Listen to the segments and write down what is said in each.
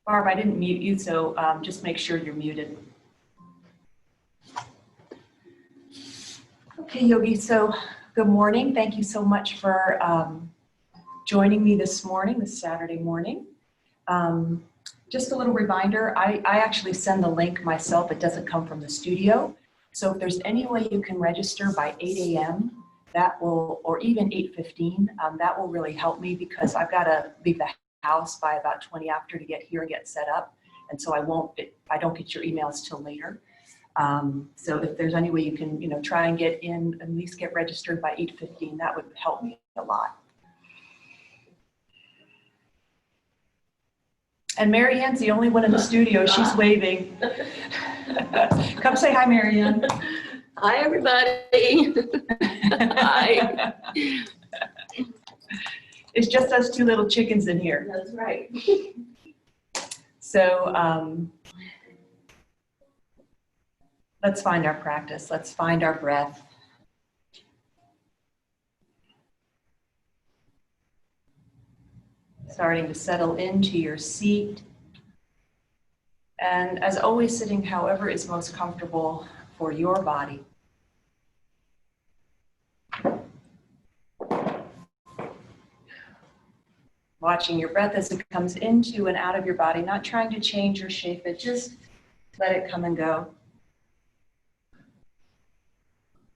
Barb, I didn't mute you, so just make sure you're muted. Okay, Yogi, so good morning. Thank you so much for joining me this morning, this Saturday morning. Just a little reminder, I actually send the link myself. It doesn't come from the studio. So if there's any way you can register by 8 a.m., that will, or even 8:15, that will really help me because I've got to leave the house by about 20 after to get here and get set up. And so I don't get your emails till later. So if there's any way you can, try and get in, at least get registered by 8:15, that would help me a lot. And Mary Ann's the only one in the studio. She's waving. Come say hi, Mary Ann. Hi, everybody. Hi. It's just us two little chickens in here. That's right. So let's find our practice. Let's find our breath. Starting to settle into your seat. And as always, sitting however is most comfortable for your body. Watching your breath as it comes into and out of your body, not trying to change or shape it, just let it come and go.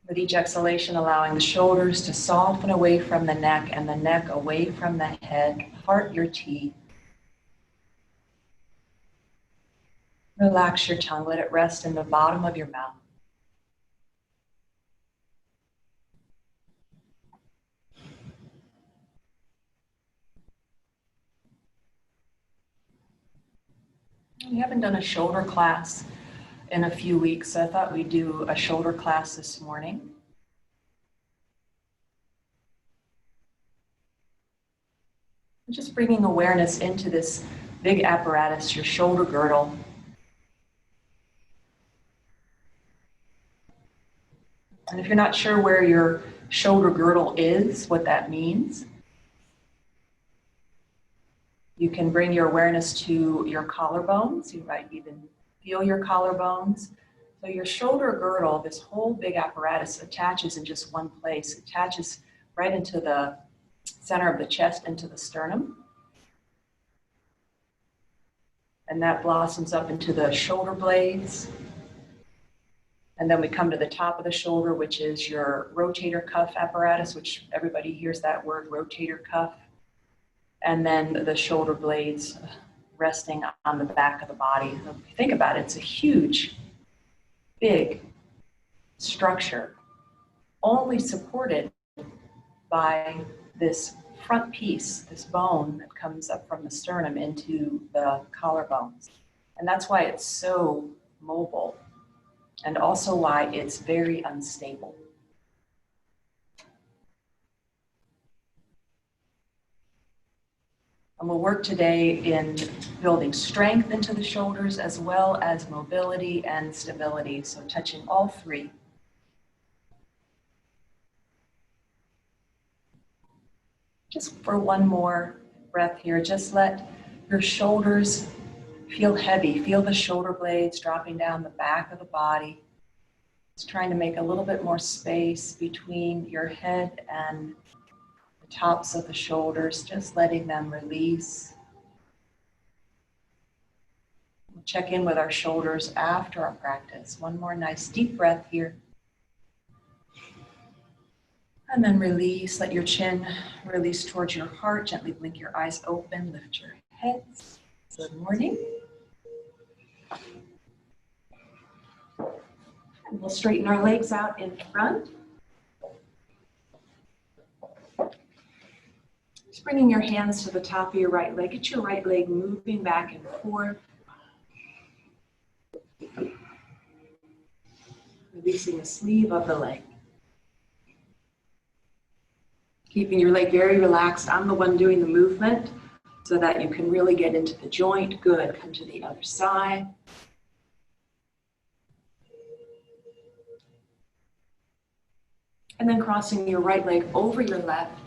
With each exhalation, allowing the shoulders to soften away from the neck and the neck away from the head. Part your teeth. Relax your tongue. Let it rest in the bottom of your mouth. We haven't done a shoulder class in a few weeks, so I thought we'd do a shoulder class this morning. Just bringing awareness into this big apparatus, your shoulder girdle. And if you're not sure where your shoulder girdle is, what that means, you can bring your awareness to your collarbones. You might even feel your collarbones. So your shoulder girdle, this whole big apparatus, attaches in just one place. It attaches right into the center of the chest, into the sternum. And that blossoms up into the shoulder blades. And then we come to the top of the shoulder, which is your rotator cuff apparatus, which everybody hears that word, rotator cuff. And then the shoulder blades resting on the back of the body. So if you think about it, it's a huge, big structure, only supported by this front piece, this bone that comes up from the sternum into the collarbones. And that's why it's so mobile, and also why it's very unstable. And we'll work today in building strength into the shoulders as well as mobility and stability, so touching all three. Just for one more breath here, just let your shoulders feel heavy. Feel the shoulder blades dropping down the back of the body. Just trying to make a little bit more space between your head and the tops of the shoulders, just letting them release. We'll check in with our shoulders after our practice. One more nice deep breath here. And then release, let your chin release towards your heart. Gently blink your eyes open, lift your heads. Good morning. And we'll straighten our legs out in front. Just bringing your hands to the top of your right leg. Get your right leg moving back and forth. Releasing the sleeve of the leg. Keeping your leg very relaxed. I'm the one doing the movement so that you can really get into the joint. Good. Come to the other side. And then crossing your right leg over your left.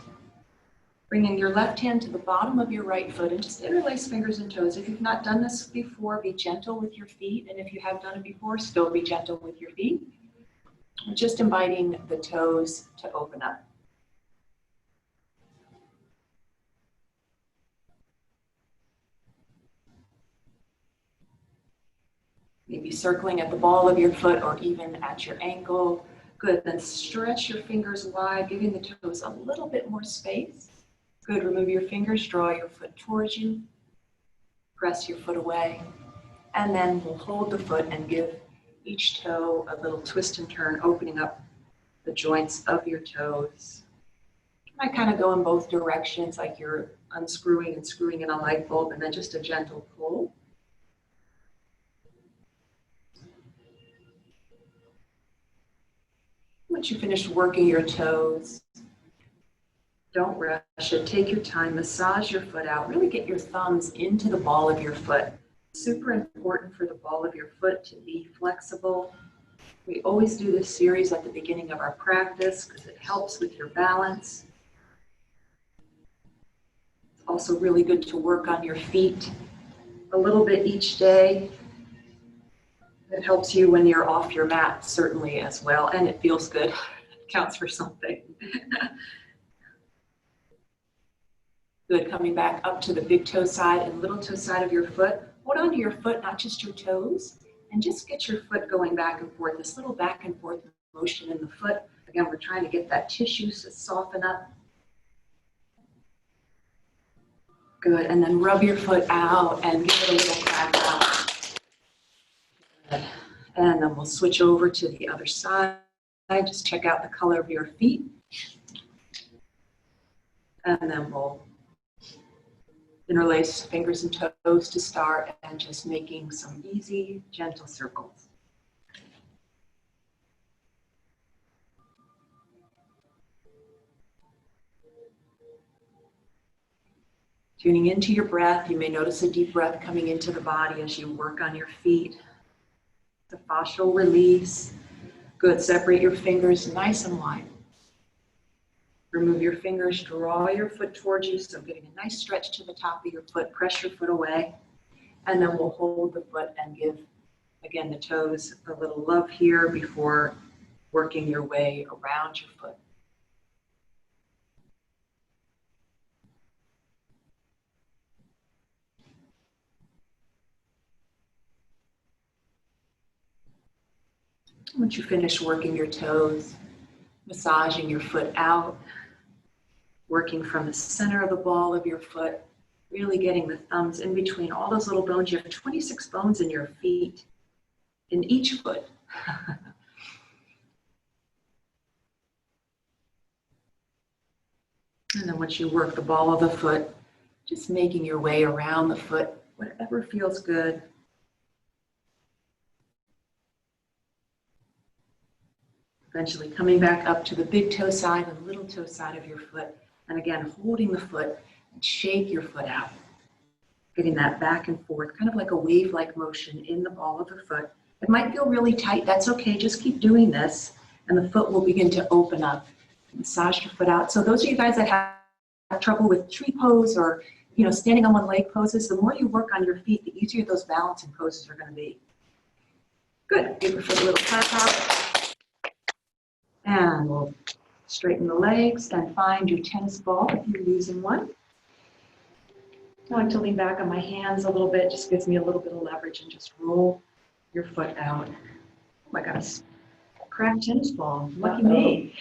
Bringing your left hand to the bottom of your right foot and just interlace fingers and toes. If you've not done this before, be gentle with your feet. And if you have done it before, still be gentle with your feet. Just inviting the toes to open up. Maybe circling at the ball of your foot or even at your ankle. Good, then stretch your fingers wide, giving the toes a little bit more space. Good, remove your fingers, draw your foot towards you. Press your foot away. And then we'll hold the foot and give each toe a little twist and turn, opening up the joints of your toes. You might kind of go in both directions, like you're unscrewing and screwing in a light bulb, and then just a gentle pull. Once you finish working your toes, don't rush it. Take your time, massage your foot out. Really get your thumbs into the ball of your foot. Super important for the ball of your foot to be flexible. We always do this series at the beginning of our practice because it helps with your balance. It's also really good to work on your feet a little bit each day. It helps you when you're off your mat, certainly, as well, and it feels good. It counts for something. Good, coming back up to the big toe side and little toe side of your foot. Hold on to your foot, not just your toes, and just get your foot going back and forth, this little back and forth motion in the foot. Again, we're trying to get that tissue to soften up. Good, and then rub your foot out and give it a little crack out. Good. And then we'll switch over to the other side. Just check out the color of your feet. And then we'll interlace fingers and toes to start and just making some easy, gentle circles. Tuning into your breath, you may notice a deep breath coming into the body as you work on your feet. The fascial release. Good, separate your fingers nice and wide. Remove your fingers, draw your foot towards you, so getting a nice stretch to the top of your foot, press your foot away, and then we'll hold the foot and give, again, the toes a little love here before working your way around your foot. Once you finish working your toes, massaging your foot out, working from the center of the ball of your foot, really getting the thumbs in between all those little bones. You have 26 bones in your feet, in each foot. And then once you work the ball of the foot, just making your way around the foot, whatever feels good. Eventually coming back up to the big toe side and little toe side of your foot. And again, holding the foot and shake your foot out. Getting that back and forth, kind of like a wave-like motion in the ball of the foot. It might feel really tight, that's okay, just keep doing this and the foot will begin to open up. Massage your foot out. So those of you guys that have trouble with tree pose or standing on one leg poses, the more you work on your feet, the easier those balancing poses are going to be. Good, give your foot a little tap out. And we'll straighten the legs and find your tennis ball if you're using one. I like to lean back on my hands a little bit, just gives me a little bit of leverage, and just roll your foot out. Oh, I got a cracked tennis ball. Lucky me.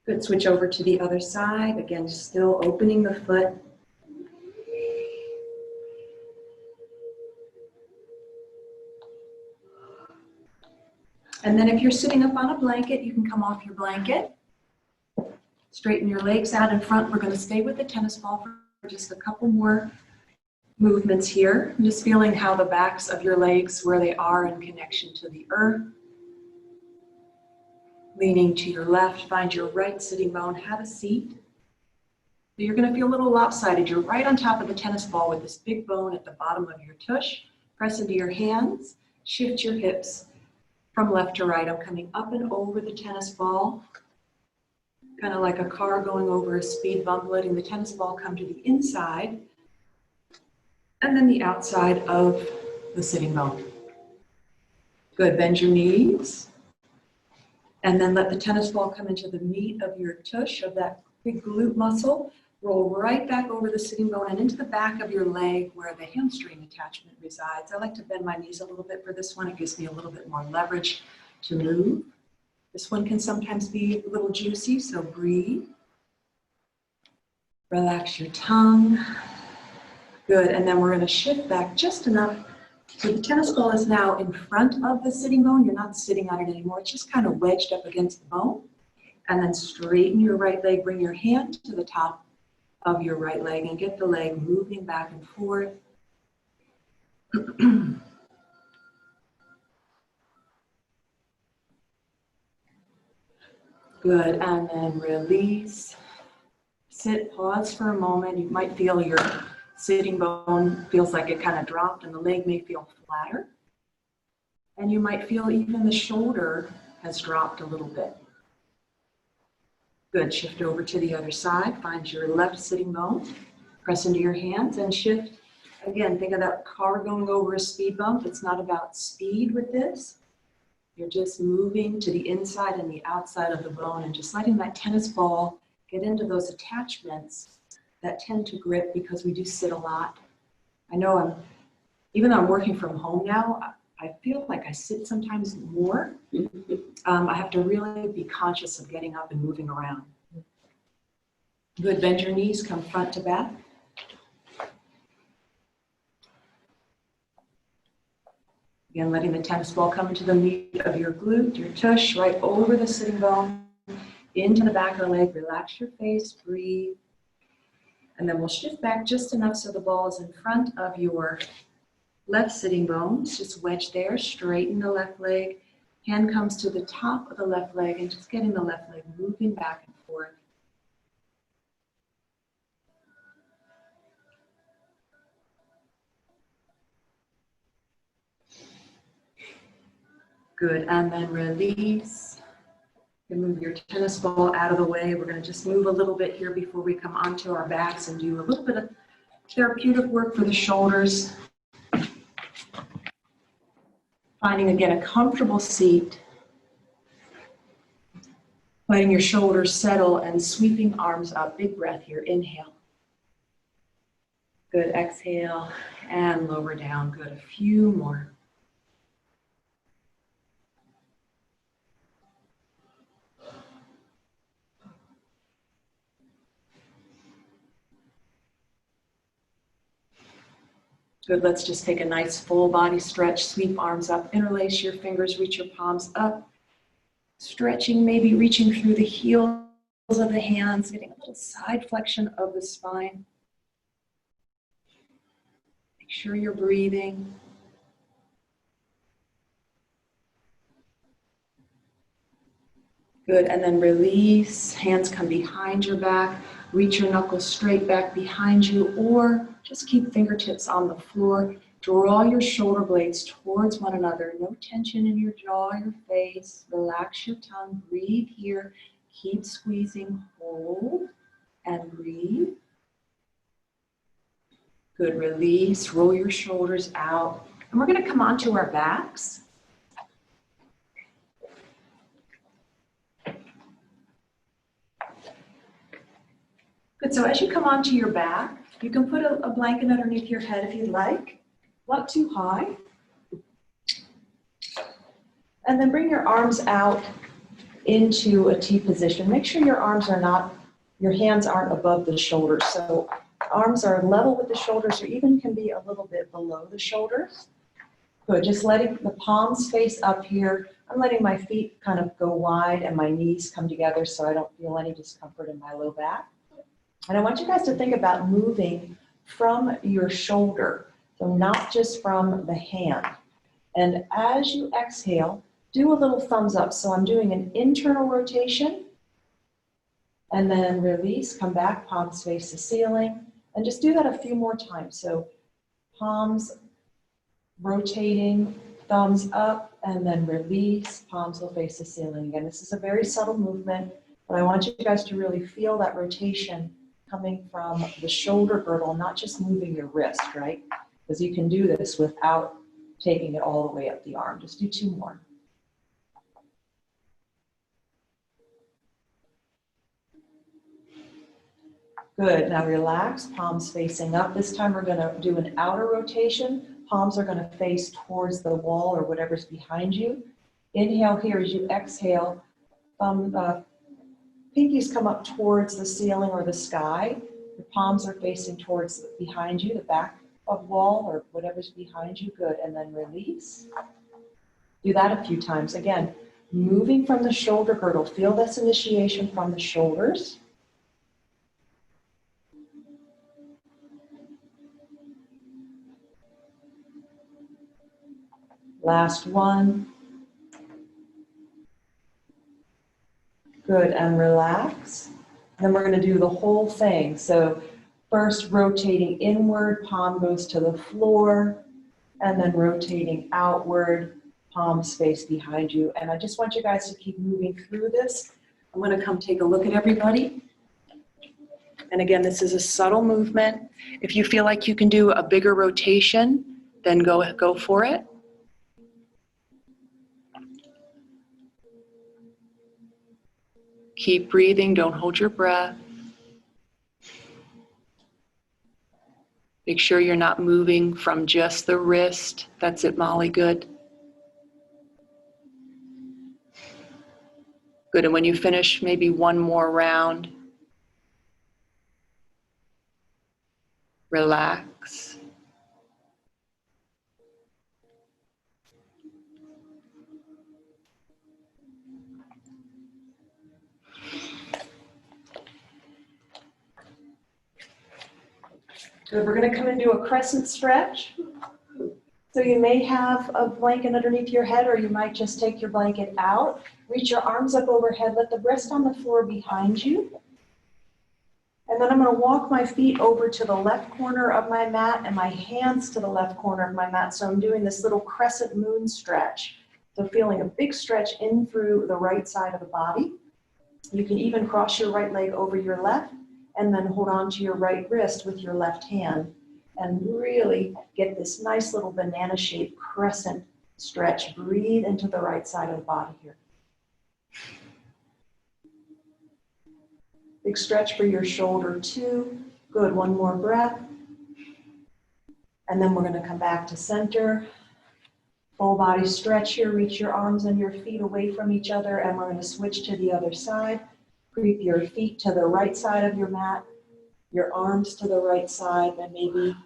Good, switch over to the other side. Again, still opening the foot. And then if you're sitting up on a blanket, you can come off your blanket. Straighten your legs out in front. We're going to stay with the tennis ball for just a couple more movements here. I'm just feeling how the backs of your legs, where they are in connection to the earth. Leaning to your left, find your right sitting bone, have a seat. So you're going to feel a little lopsided. You're right on top of the tennis ball with this big bone at the bottom of your tush. Press into your hands, shift your hips. From left to right, I'm coming up and over the tennis ball, kind of like a car going over a speed bump, letting the tennis ball come to the inside and then the outside of the sitting bone. Good, bend your knees. And then let the tennis ball come into the meat of your tush, of that big glute muscle. Roll right back over the sitting bone and into the back of your leg where the hamstring attachment resides. I like to bend my knees a little bit for this one. It gives me a little bit more leverage to move. This one can sometimes be a little juicy, so breathe. Relax your tongue. Good, and then we're going to shift back just enough so the tennis ball is now in front of the sitting bone. You're not sitting on it anymore. It's just kind of wedged up against the bone. And then straighten your right leg. Bring your hand to the top of your right leg and get the leg moving back and forth. Good, and then release. Sit, pause for a moment. You might feel your sitting bone feels like it kind of dropped and the leg may feel flatter. And you might feel even the shoulder has dropped a little bit. Good, shift over to the other side. Find your left sitting bone. Press into your hands and shift. Again, think of that car going over a speed bump. It's not about speed with this. You're just moving to the inside and the outside of the bone and just letting that tennis ball get into those attachments that tend to grip because we do sit a lot. I know even though I'm working from home now, I feel like I sit sometimes more. I have to really be conscious of getting up and moving around. Good, bend your knees, come front to back. Again, letting the tennis ball come into the meat of your glute, your tush, right over the sitting bone, into the back of the leg. Relax your face, breathe. And then we'll shift back just enough so the ball is in front of your left sitting bones. Just wedge there, straighten the left leg. Hand comes to the top of the left leg and just getting the left leg moving back and forth. Good, and then release. You move your tennis ball out of the way. We're going to just move a little bit here before we come onto our backs and do a little bit of therapeutic work for the shoulders. Finding, again, a comfortable seat. Letting your shoulders settle and sweeping arms up. Big breath here. Inhale. Good. Exhale and lower down. Good. A few more. Good, let's just take a nice full body stretch. Sweep arms up, interlace your fingers, reach your palms up. Stretching, maybe reaching through the heels of the hands, getting a little side flexion of the spine. Make sure you're breathing. Good, and then release. Hands come behind your back. Reach your knuckles straight back behind you, or just keep fingertips on the floor. Draw your shoulder blades towards one another. No tension in your jaw, your face. Relax your tongue. Breathe here. Keep squeezing. Hold and breathe. Good, release. Roll your shoulders out. And we're going to come onto our backs. Good, so as you come onto your back, you can put a blanket underneath your head if you'd like, not too high. And then bring your arms out into a T position. Make sure your hands aren't above the shoulders. So arms are level with the shoulders or even can be a little bit below the shoulders. Good, just letting the palms face up here. I'm letting my feet kind of go wide and my knees come together so I don't feel any discomfort in my low back. And I want you guys to think about moving from your shoulder, so not just from the hand. And as you exhale, do a little thumbs up. So I'm doing an internal rotation, and then release, come back, palms face the ceiling, and just do that a few more times. So palms rotating, thumbs up, and then release. Palms will face the ceiling again. This is a very subtle movement, but I want you guys to really feel that rotation coming from the shoulder girdle, not just moving your wrist, right? Because you can do this without taking it all the way up the arm. Just do 2 more. Good, now relax, palms facing up. This time we're gonna do an outer rotation. Palms are gonna face towards the wall or whatever's behind you. Inhale here as you exhale. Pinkies come up towards the ceiling or the sky. Your palms are facing towards behind you, the back of wall or whatever's behind you. Good, and then release. Do that a few times. Again, moving from the shoulder girdle. Feel this initiation from the shoulders. Last one. Good, and relax. Then we're going to do the whole thing. So first rotating inward, palm goes to the floor, and then rotating outward, palms face behind you. And I just want you guys to keep moving through this. I'm going to come take a look at everybody. And again, this is a subtle movement. If you feel like you can do a bigger rotation, then go for it. Keep breathing, don't hold your breath. Make sure you're not moving from just the wrist. That's it, Molly, good. Good, and when you finish, maybe one more round. Relax. Good, we're going to come into a crescent stretch. So you may have a blanket underneath your head, or you might just take your blanket out. Reach your arms up overhead, let them rest on the floor behind you. And then I'm going to walk my feet over to the left corner of my mat and my hands to the left corner of my mat. So I'm doing this little crescent moon stretch. So feeling a big stretch in through the right side of the body. You can even cross your right leg over your left and then hold on to your right wrist with your left hand and really get this nice little banana-shaped crescent stretch. Breathe into the right side of the body here. Big stretch for your shoulder too. Good, one more breath. And then we're going to come back to center. Full body stretch here. Reach your arms and your feet away from each other, and we're going to switch to the other side. Creep your feet to the right side of your mat, your arms to the right side, and maybe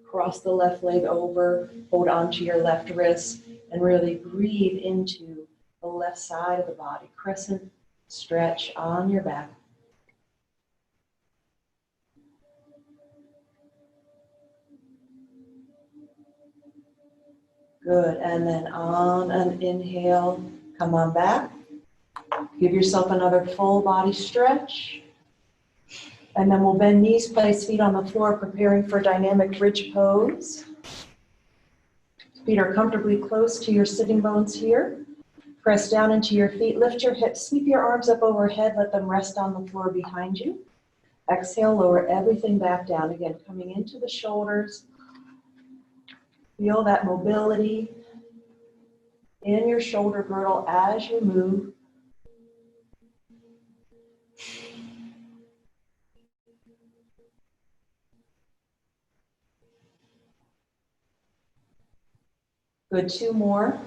cross the left leg over, hold on to your left wrist, and really breathe into the left side of the body. Crescent stretch on your back. Good, and then on an inhale, come on back. Give yourself another full body stretch. And then we'll bend knees, place feet on the floor, preparing for dynamic bridge pose. Feet are comfortably close to your sitting bones here. Press down into your feet, lift your hips, sweep your arms up overhead, let them rest on the floor behind you. Exhale, lower everything back down. Again, coming into the shoulders. Feel that mobility in your shoulder girdle as you move. Good, two more.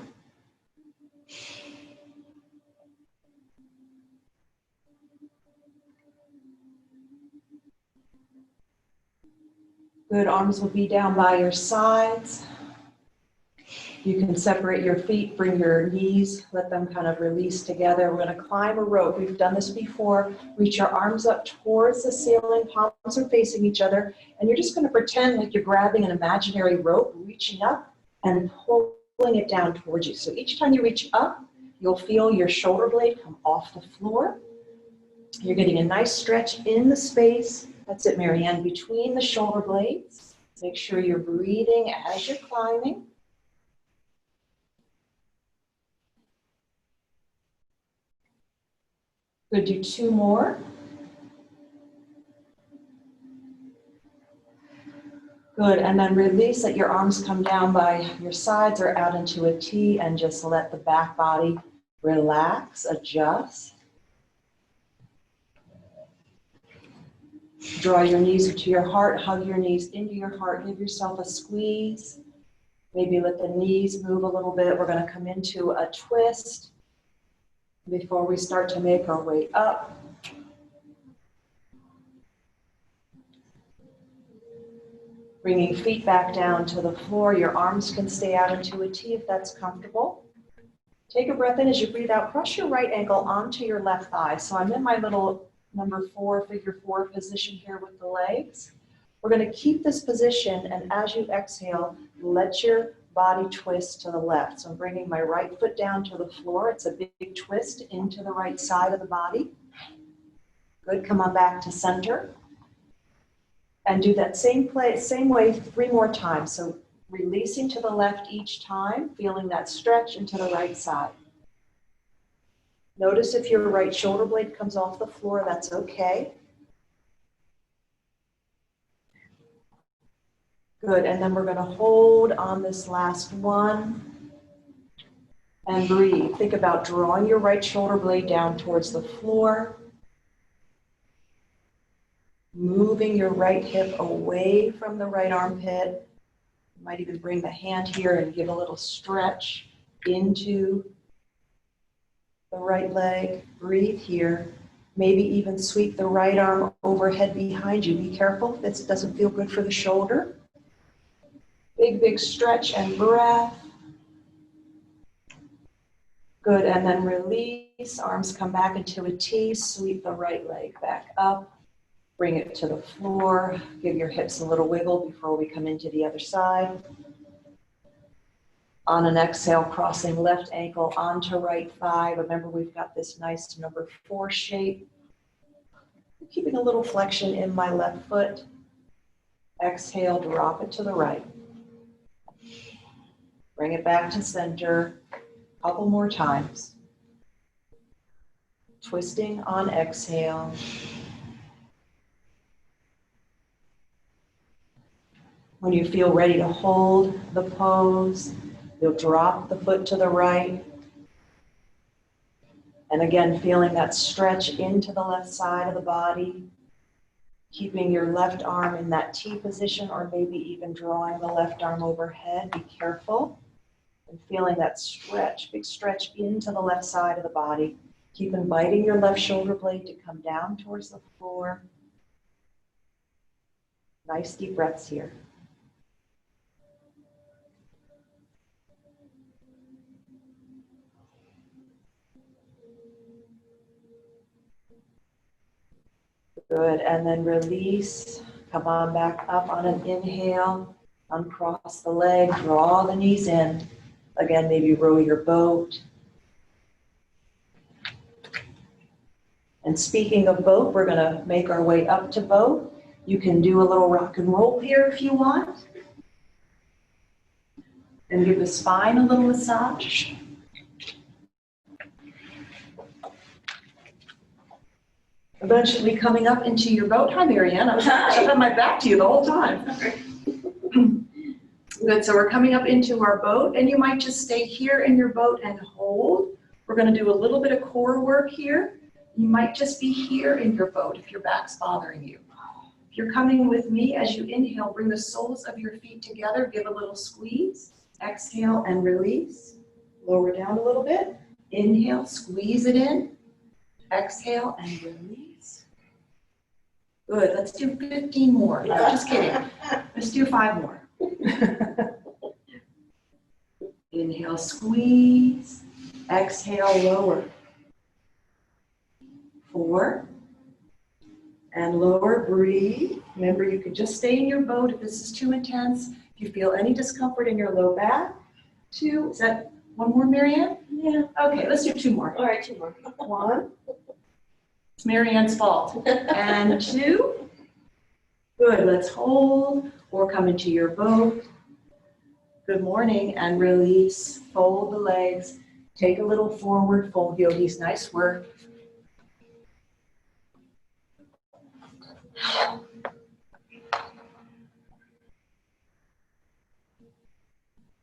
Good, arms will be down by your sides. You can separate your feet, bring your knees, let them kind of release together. We're going to climb a rope. We've done this before. Reach your arms up towards the ceiling, palms are facing each other, and you're just going to pretend like you're grabbing an imaginary rope, reaching up and pulling it down towards you. So each time you reach up, you'll feel your shoulder blade come off the floor. You're getting a nice stretch in the space. That's it, Marianne, between the shoulder blades. Make sure you're breathing as you're climbing. Good, do 2 more. Good, and then release, let your arms come down by your sides or out into a T and just let the back body relax, adjust. Draw your knees to your heart, hug your knees into your heart, give yourself a squeeze. Maybe let the knees move a little bit. We're going to come into a twist before we start to make our way up. Bringing feet back down to the floor. Your arms can stay out into a T if that's comfortable. Take a breath in as you breathe out. Press your right ankle onto your left thigh. So I'm in my little number 4, figure 4 position here with the legs. We're going to keep this position, and as you exhale, let your body twist to the left. So I'm bringing my right foot down to the floor. It's a big twist into the right side of the body. Good, come on back to center. And do that same way 3 more times. So releasing to the left each time, feeling that stretch into the right side. Notice if your right shoulder blade comes off the floor, that's okay. Good, and then we're going to hold on this last one and breathe. Think about drawing your right shoulder blade down towards the floor. Moving your right hip away from the right armpit. You might even bring the hand here and give a little stretch into the right leg. Breathe here. Maybe even sweep the right arm overhead behind you. Be careful if this doesn't feel good for the shoulder. Big stretch and breath. Good, and then release. Arms come back into a T. Sweep the right leg back up. Bring it to the floor. Give your hips a little wiggle before we come into the other side. On an exhale, crossing left ankle onto right thigh. Remember, we've got this nice number 4 shape. Keeping a little flexion in my left foot. Exhale, drop it to the right. Bring it back to center. A couple more times. Twisting on exhale. When you feel ready to hold the pose, you'll drop the foot to the right. And again, feeling that stretch into the left side of the body, keeping your left arm in that T position, or maybe even drawing the left arm overhead. Be careful. And feeling that stretch, big stretch into the left side of the body. Keep inviting your left shoulder blade to come down towards the floor. Nice deep breaths here. Good, and then release. Come on back up on an inhale. Uncross the leg, draw the knees in. Again, maybe row your boat. And speaking of boat, we're going to make our way up to boat. You can do a little rock and roll here if you want. And give the spine a little massage. Eventually coming up into your boat. Hi, Marianne. I've had my back to you the whole time. Good, so we're coming up into our boat, and you might just stay here in your boat and hold. We're going to do a little bit of core work here. You might just be here in your boat if your back's bothering you. If you're coming with me, as you inhale, bring the soles of your feet together, give a little squeeze. Exhale and release. Lower down a little bit. Inhale, squeeze it in. Exhale and release. Good, let's do 15 more. No, just kidding. Let's do 5 more. Inhale, squeeze. Exhale, lower. 4. And lower, breathe. Remember, you can just stay in your boat if this is too intense. If you feel any discomfort in your low back. 2, is that 1 more, Marianne? Yeah. Okay, let's do 2 more. All right, 2 more. 1. It's Marianne's fault. And 2. Good, let's hold or come into your boat. Good morning, and release. Fold the legs. Take a little forward fold, yogis. Nice work.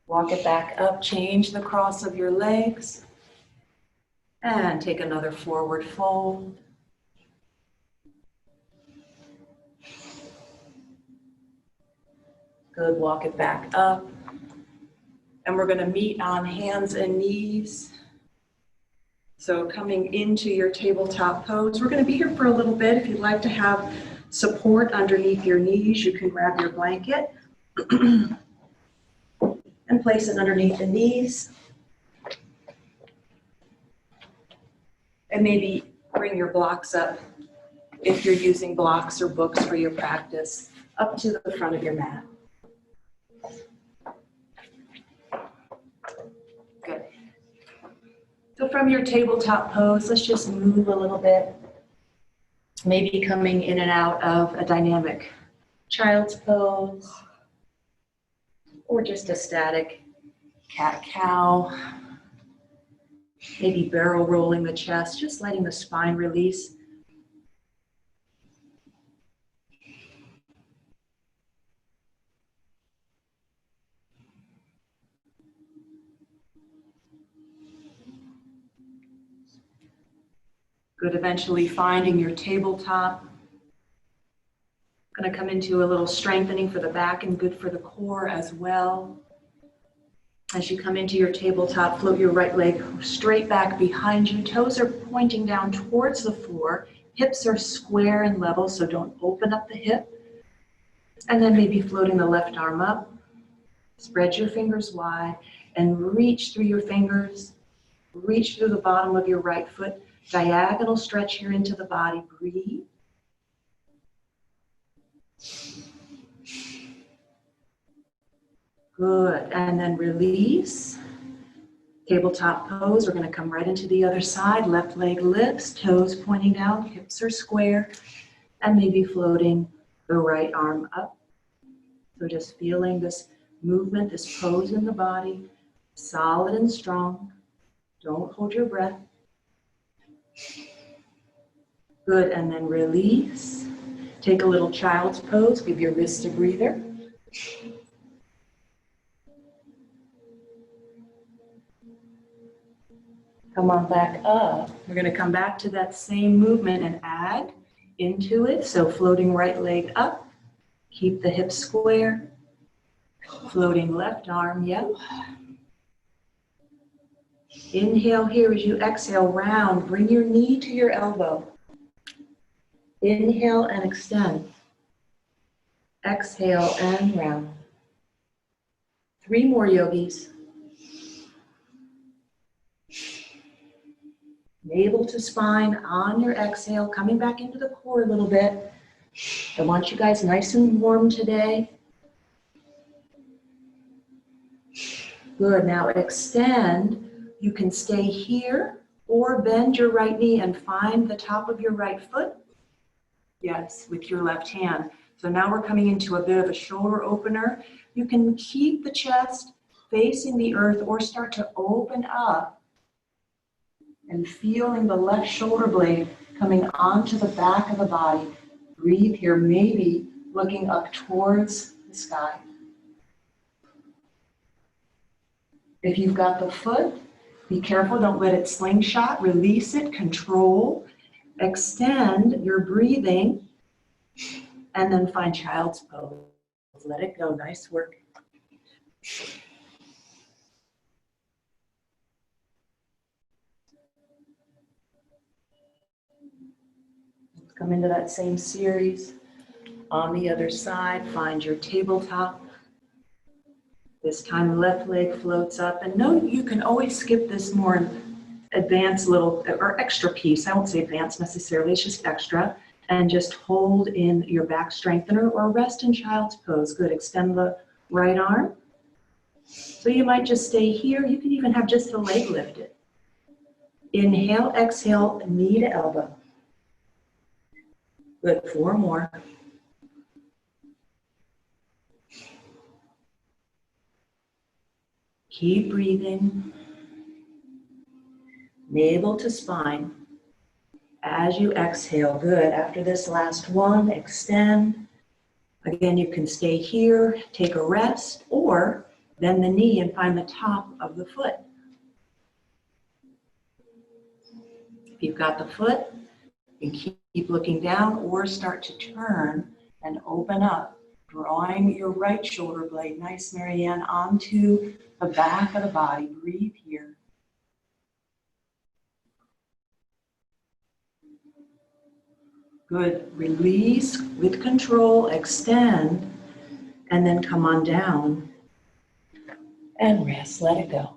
Walk it back up, change the cross of your legs, and take another forward fold. Good, walk it back up. And we're gonna meet on hands and knees. So coming into your tabletop pose, we're gonna be here for a little bit. If you'd like to have support underneath your knees, you can grab your blanket and place it underneath the knees. And maybe bring your blocks up, if you're using blocks or books for your practice, up to the front of your mat. Good. So from your tabletop pose, let's just move a little bit. Maybe coming in and out of a dynamic child's pose, or just a static cat-cow. Maybe barrel rolling the chest, just letting the spine release. Good, eventually finding your tabletop. Going to come into a little strengthening for the back and good for the core as well. As you come into your tabletop, float your right leg straight back behind you. Toes are pointing down towards the floor. Hips are square and level, so don't open up the hip. And then maybe floating the left arm up. Spread your fingers wide and reach through your fingers. Reach through the bottom of your right foot. Diagonal stretch here into the body. Breathe. Good, and then release. Tabletop pose, we're gonna come right into the other side. Left leg lifts, toes pointing down, hips are square, and maybe floating the right arm up. So just feeling this movement, this pose in the body, solid and strong. Don't hold your breath. Good, and then release. Take a little child's pose, give your wrist a breather. Come on back up. We're going to come back to that same movement and add into it. So floating right leg up, keep the hips square. Floating left arm, yep. Inhale here as you exhale, round. Bring your knee to your elbow. Inhale and extend. Exhale and round. 3 more, yogis. Navel to spine on your exhale, coming back into the core a little bit. I want you guys nice and warm today. Good, now extend. You can stay here or bend your right knee and find the top of your right foot. Yes, with your left hand. So now we're coming into a bit of a shoulder opener. You can keep the chest facing the earth or start to open up and feeling the left shoulder blade coming onto the back of the body. Breathe here, maybe looking up towards the sky. If you've got the foot, be careful, don't let it slingshot, release it, control, extend your breathing, and then find child's pose. Let it go, nice work. Come into that same series. On the other side, find your tabletop. This time, left leg floats up. And note you can always skip this more advanced little, or extra piece. I won't say advanced necessarily, it's just extra. And just hold in your back strengthener or rest in child's pose. Good, extend the right arm. So you might just stay here. You can even have just the leg lifted. Inhale, exhale, knee to elbow. Good, 4 more. Keep breathing. Navel to spine. As you exhale, good. After this last one, extend. Again, you can stay here, take a rest, or bend the knee and find the top of the foot. If you've got the foot, you can keep looking down or start to turn and open up, drawing your right shoulder blade, nice Marianne, onto the back of the body. Breathe here. Good. Release with control, extend, and then come on down and rest. Let it go.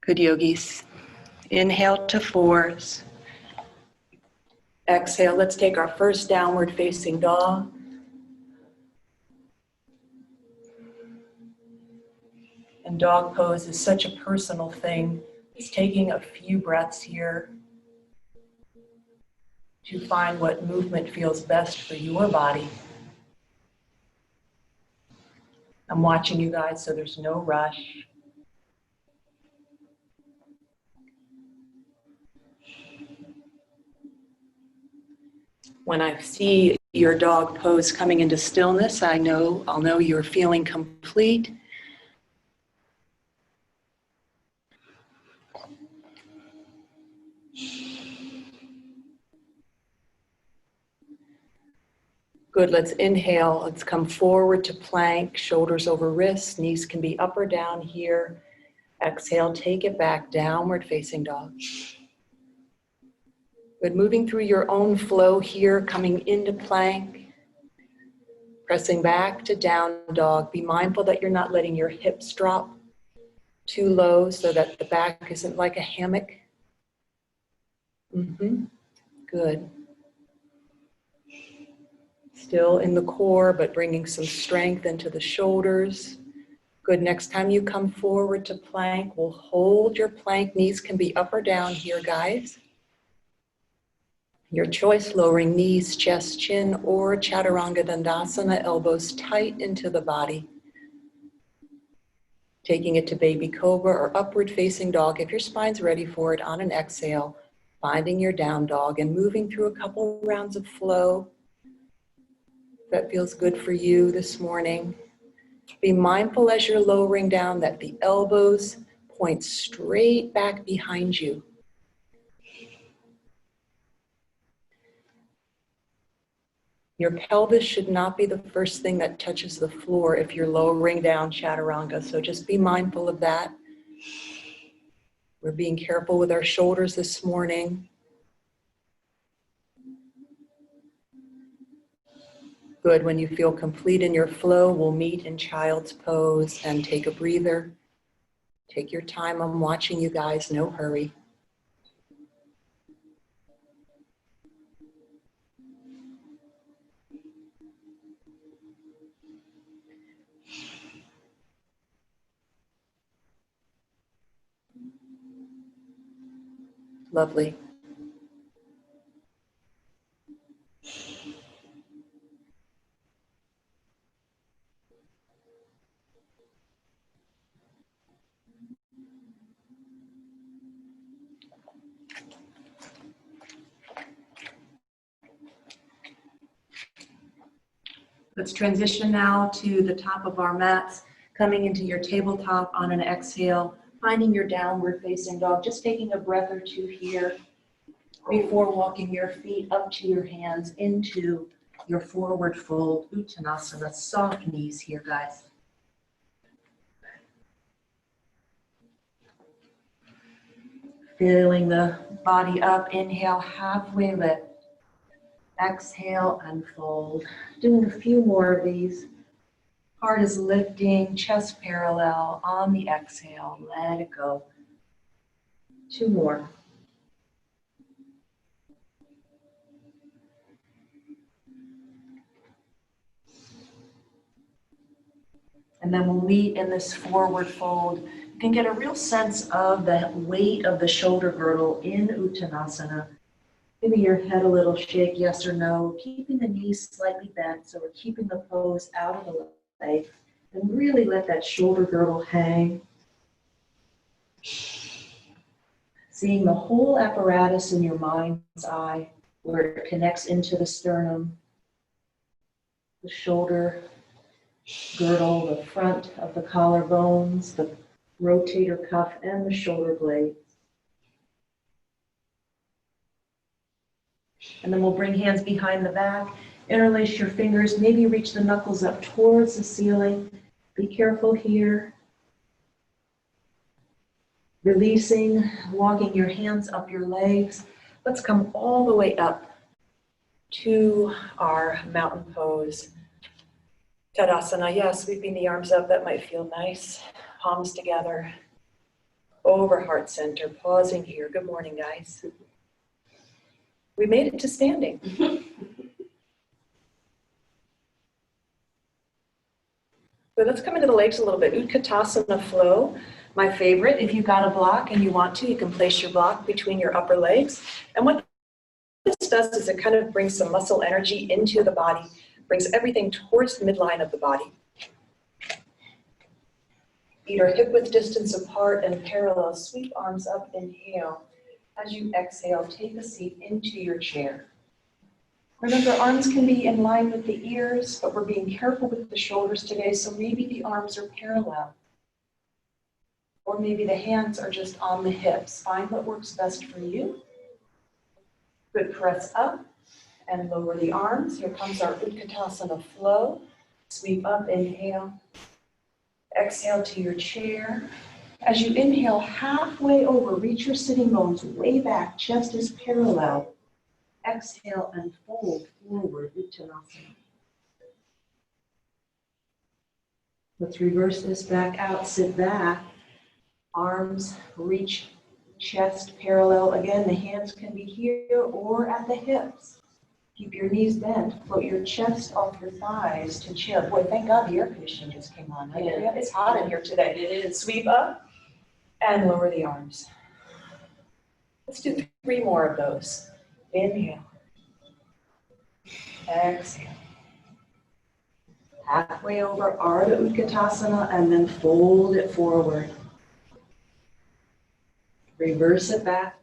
Good, yogis. Inhale to fours. Exhale, let's take our first downward facing dog. And dog pose is such a personal thing. Just taking a few breaths here to find what movement feels best for your body. I'm watching you guys, so there's no rush. When I see your dog pose coming into stillness, I'll know you're feeling complete. Good, let's inhale. Let's come forward to plank, shoulders over wrists, knees can be up or down here. Exhale, take it back, downward facing dog. Good, moving through your own flow here, coming into plank, pressing back to down dog. Be mindful that you're not letting your hips drop too low so that the back isn't like a hammock. Good. Still in the core, but bringing some strength into the shoulders. Good, next time you come forward to plank, we'll hold your plank. Knees can be up or down here, guys. Your choice, lowering knees, chest, chin, or chaturanga dandasana, elbows tight into the body. Taking it to baby cobra or upward facing dog if your spine's ready for it on an exhale. Finding your down dog and moving through a couple rounds of flow. That feels good for you this morning. Be mindful as you're lowering down that the elbows point straight back behind you. Your pelvis should not be the first thing that touches the floor if you're lowering down chaturanga, so just be mindful of that. We're being careful with our shoulders this morning. Good, when you feel complete in your flow, we'll meet in child's pose and take a breather. Take your time, I'm watching you guys, no hurry. Lovely. Let's transition now to the top of our mats, coming into your tabletop on an exhale, finding your downward facing dog, just taking a breath or two here before walking your feet up to your hands into your forward fold, Uttanasana, soft knees here, guys. Filling the body up, inhale, halfway lift. Exhale and fold. Doing a few more of these. Heart is lifting, chest parallel on the exhale. Let it go. 2 more. And then we'll meet in this forward fold. You can get a real sense of the weight of the shoulder girdle in Uttanasana. Giving your head a little shake, yes or no, keeping the knees slightly bent, so we're keeping the pose out of the leg, and really let that shoulder girdle hang. Seeing the whole apparatus in your mind's eye, where it connects into the sternum, the shoulder girdle, the front of the collarbones, the rotator cuff, and the shoulder blade. And then we'll bring hands behind the back, interlace your fingers, maybe reach the knuckles up towards the ceiling. Be careful here. Releasing, walking your hands up your legs. Let's come all the way up to our mountain pose. Tadasana, yeah, sweeping the arms up, that might feel nice. Palms together, over heart center, pausing here. Good morning, guys. We made it to standing. So let's come into the legs a little bit. Utkatasana flow, my favorite. If you've got a block and you want to, you can place your block between your upper legs. And what this does is it kind of brings some muscle energy into the body, brings everything towards the midline of the body. Feet are hip-width distance apart and parallel. Sweep arms up, inhale. As you exhale, take a seat into your chair. Remember, arms can be in line with the ears, but we're being careful with the shoulders today, so maybe the arms are parallel. Or maybe the hands are just on the hips. Find what works best for you. Good, press up and lower the arms. Here comes our Utkatasana flow. Sweep up, inhale. Exhale to your chair. As you inhale, halfway over, reach your sitting bones way back, chest is parallel. Exhale and fold forward, Uttanasana. Let's reverse this back out, sit back. Arms reach chest parallel. Again, the hands can be here or at the hips. Keep your knees bent. Float your chest off your thighs to chin. Boy, thank God the air conditioning just came on. Right? Yeah. It's hot in here today. It is. Sweep up and lower the arms. Let's do 3 more of those. Inhale. Exhale. Halfway over, Ardha Utkatasana, and then fold it forward. Reverse it back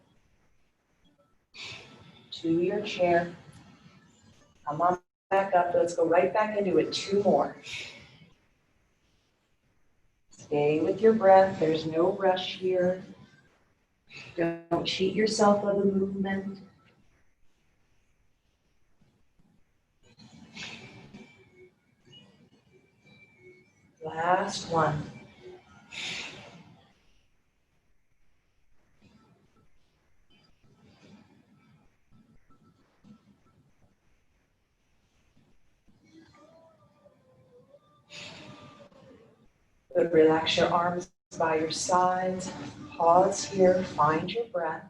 to your chair. Come on back up. Let's go right back into it. 2 more. Stay with your breath. There's no rush here. Don't cheat yourself of the movement. Last one. Good. Relax your arms by your sides. Pause here. Find your breath.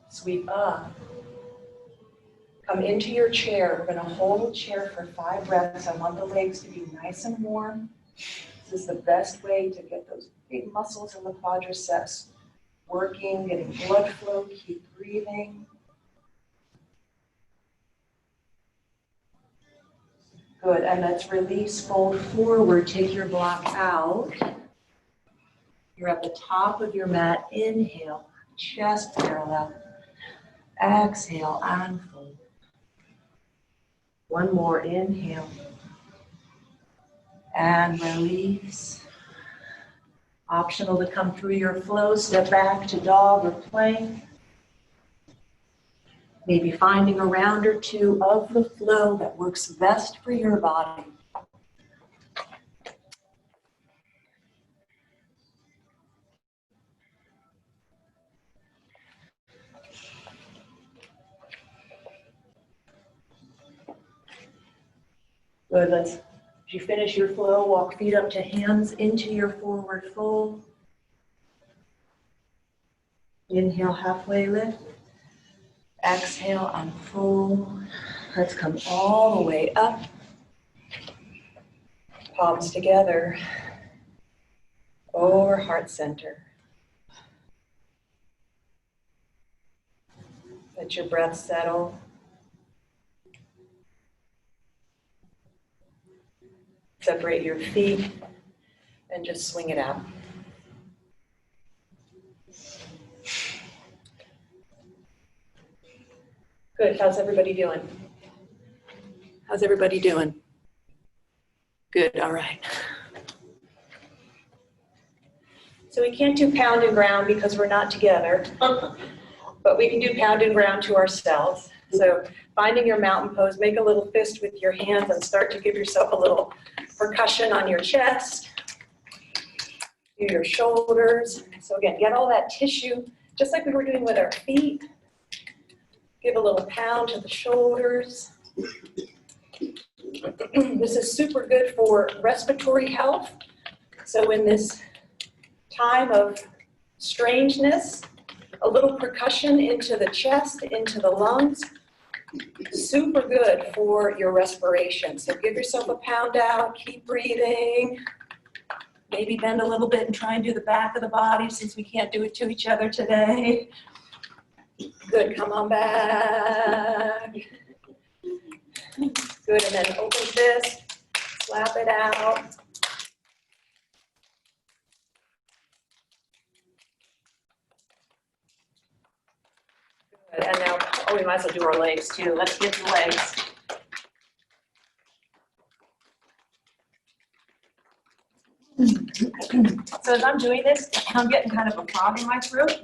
Sweep up. Come into your chair. We're going to hold chair for 5 breaths. I want the legs to be nice and warm. This is the best way to get those big muscles in the quadriceps working, getting blood flow. Keep breathing. Good, and let's release, fold forward, take your block out. You're at the top of your mat. Inhale, chest parallel. Exhale, and fold. One more, inhale. And release. Optional to come through your flow, step back to dog or plank. Maybe finding a round or 2 of the flow that works best for your body. Good, as you finish your flow, walk feet up to hands into your forward fold. Inhale, halfway lift. Exhale, unfold. Let's come all the way up. Palms together. over heart center. Let your breath settle. Separate your feet and just swing it out. Good. How's everybody doing? How's everybody doing? Good. All right. So we can't do pound and ground because we're not together, but we can do pound and ground to ourselves. So finding your mountain pose, make a little fist with your hands and start to give yourself a little percussion on your chest, do your shoulders. So again, get all that tissue, just like we were doing with our feet. Give a little pound to the shoulders. This is super good for respiratory health. So in this time of strangeness, a little percussion into the chest, into the lungs, super good for your respiration. So give yourself a pound out, keep breathing. Maybe bend a little bit and try and do the back of the body since we can't do it to each other today. Good, come on back. Good, and then open fist, slap it out. Good, and now, oh, we might as well do our legs too. Let's get the legs. So as I'm doing this, I'm getting kind of a frog in my throat.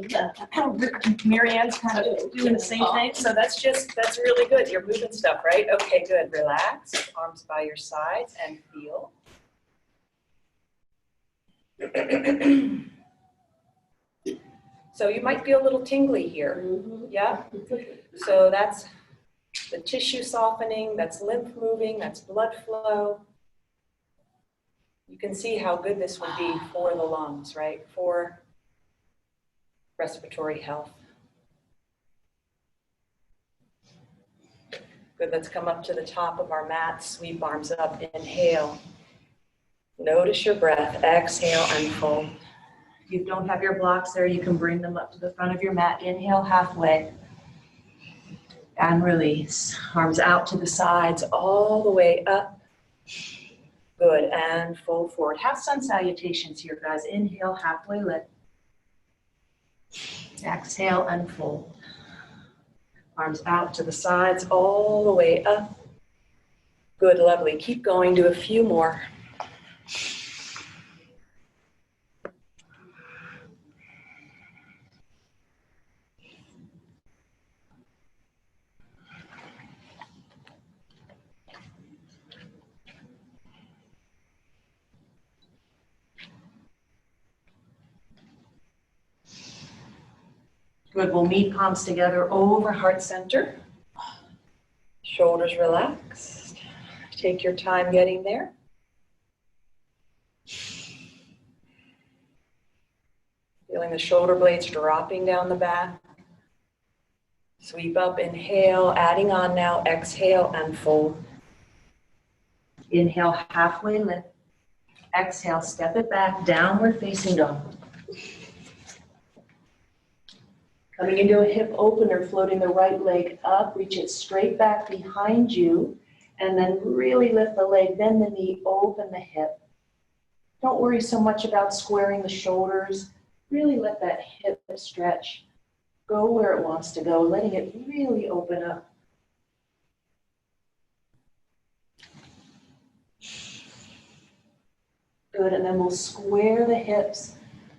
Marianne's kind of doing the same thing. So that's really good. You're moving stuff, right? Okay, good. Relax. Arms by your sides and feel. So you might feel a little tingly here. Yeah? So that's the tissue softening, that's lymph moving, that's blood flow. You can see how good this would be for the lungs, right? For respiratory health. Good, let's come up to the top of our mat, sweep arms up, inhale. Notice your breath, exhale, unfold. If you don't have your blocks there, you can bring them up to the front of your mat. Inhale halfway and release. Arms out to the sides, all the way up. Good, and fold forward. Have sun salutations here, guys. Inhale, halfway lift. Exhale, unfold. Arms out to the sides, all the way up. Good, lovely. Keep going, do a few more. Good, we'll meet palms together over heart center. Shoulders relaxed. Take your time getting there. Feeling the shoulder blades dropping down the back. Sweep up, inhale, adding on now, exhale and fold. Inhale, halfway lift. Exhale, step it back, downward facing dog. Coming into a hip opener, floating the right leg up, reach it straight back behind you, and then really lift the leg, bend the knee, open the hip. Don't worry so much about squaring the shoulders. Really let that hip stretch go where it wants to go, letting it really open up. Good, and then we'll square the hips.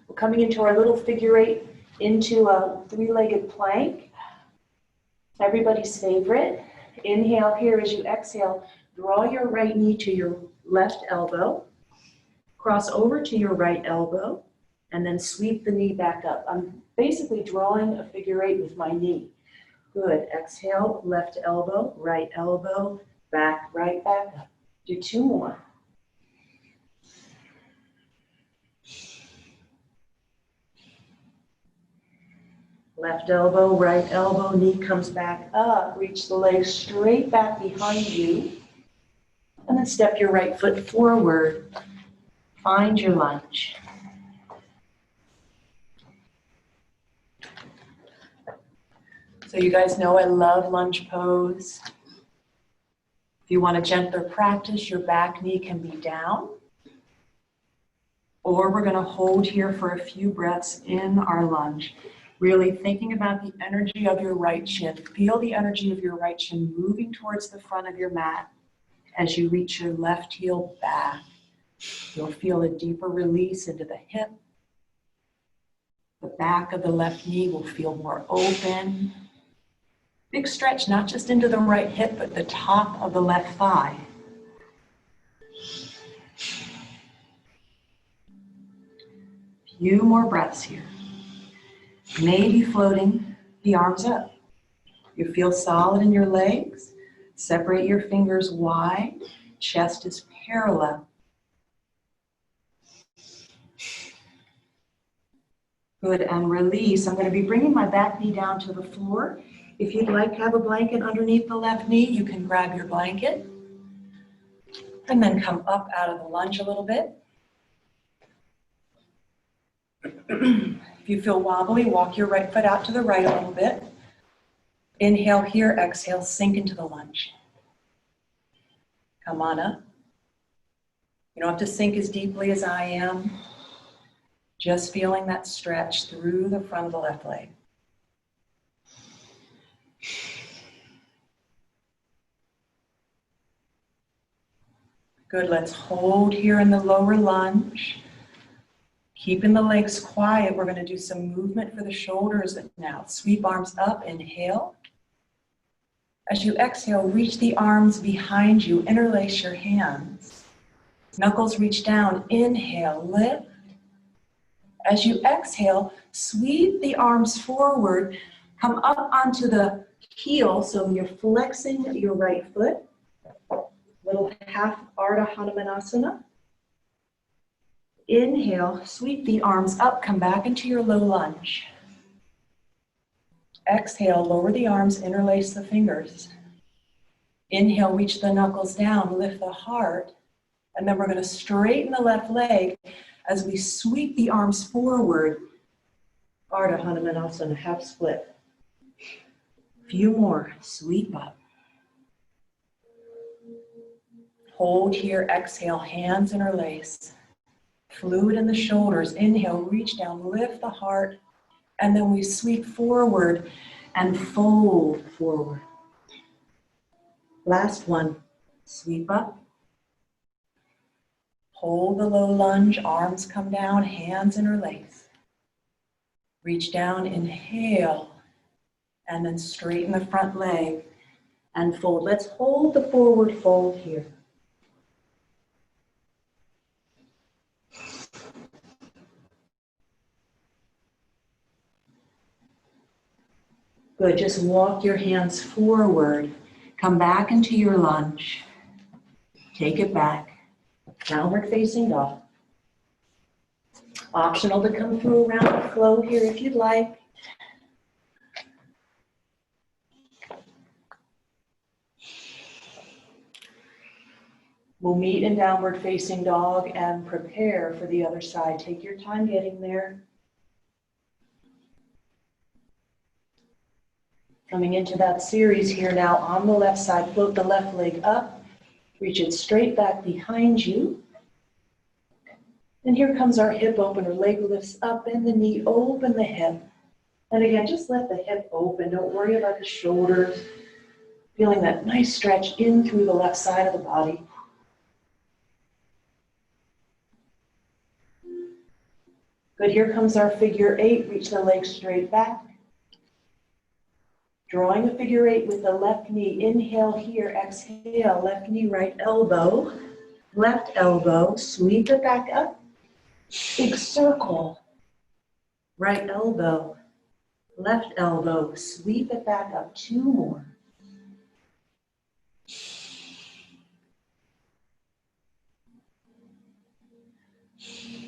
We're coming into our little figure eight, into a three-legged plank. Everybody's favorite. Inhale here as you exhale. Draw your right knee to your left elbow. Cross over to your right elbow. And then sweep the knee back up. I'm basically drawing a figure eight with my knee. Good. Exhale, left elbow, back, right back up. Do two more. Left elbow, right elbow, knee comes back up. Reach the legs straight back behind you. And then step your right foot forward. Find your lunge. So you guys know I love lunge pose. If you want a gentler practice, your back knee can be down. Or we're gonna hold here for a few breaths in our lunge. Really thinking about the energy of your right shin. Feel the energy of your right shin moving towards the front of your mat as you reach your left heel back. You'll feel a deeper release into the hip. The back of the left knee will feel more open. Big stretch, not just into the right hip, but the top of the left thigh. Few more breaths here. Maybe floating the arms up. You feel solid in your legs. Separate your fingers wide. Chest is parallel. Good, and release. I'm going to be bringing my back knee down to the floor. If you'd like to have a blanket underneath the left knee, you can grab your blanket and then come up out of the lunge a little bit. If you feel wobbly, walk your right foot out to the right a little bit. Inhale here, exhale, sink into the lunge. Come on up. You don't have to sink as deeply as I am. Just feeling that stretch through the front of the left leg. Good, let's hold here in the lower lunge. Keeping the legs quiet, we're gonna do some movement for the shoulders now. Sweep arms up, inhale. As you exhale, reach the arms behind you, interlace your hands. Knuckles reach down, inhale, lift. As you exhale, sweep the arms forward, come up onto the heel, so you're flexing your right foot. Little half Ardha Hanumanasana. Inhale, sweep the arms up, come back into your low lunge. Exhale, lower the arms, interlace the fingers. Inhale, reach the knuckles down, lift the heart, and then we're going to straighten the left leg as we sweep the arms forward. Ardha Hanumanasana, half split. Few more, sweep up. Hold here, exhale, hands interlace. Fluid in the shoulders, inhale, reach down, lift the heart, and then we sweep forward and fold forward. Last one, sweep up. Hold the low lunge, arms come down, hands interlace. Reach down, inhale, and then straighten the front leg and fold. Let's hold the forward fold here. Good, just walk your hands forward. Come back into your lunge. Take it back. Downward facing dog. Optional to come through around the flow here if you'd like. We'll meet in downward facing dog and prepare for the other side. Take your time getting there. Coming into that series here now on the left side, float the left leg up, reach it straight back behind you. And here comes our hip opener, leg lifts up and the knee, open the hip. And again, just let the hip open, don't worry about the shoulders. Feeling that nice stretch in through the left side of the body. Good, here comes our figure eight, reach the legs straight back. Drawing a figure eight with the left knee, inhale here, exhale, left knee, right elbow, sweep it back up, big circle, right elbow, left elbow, sweep it back up, two more.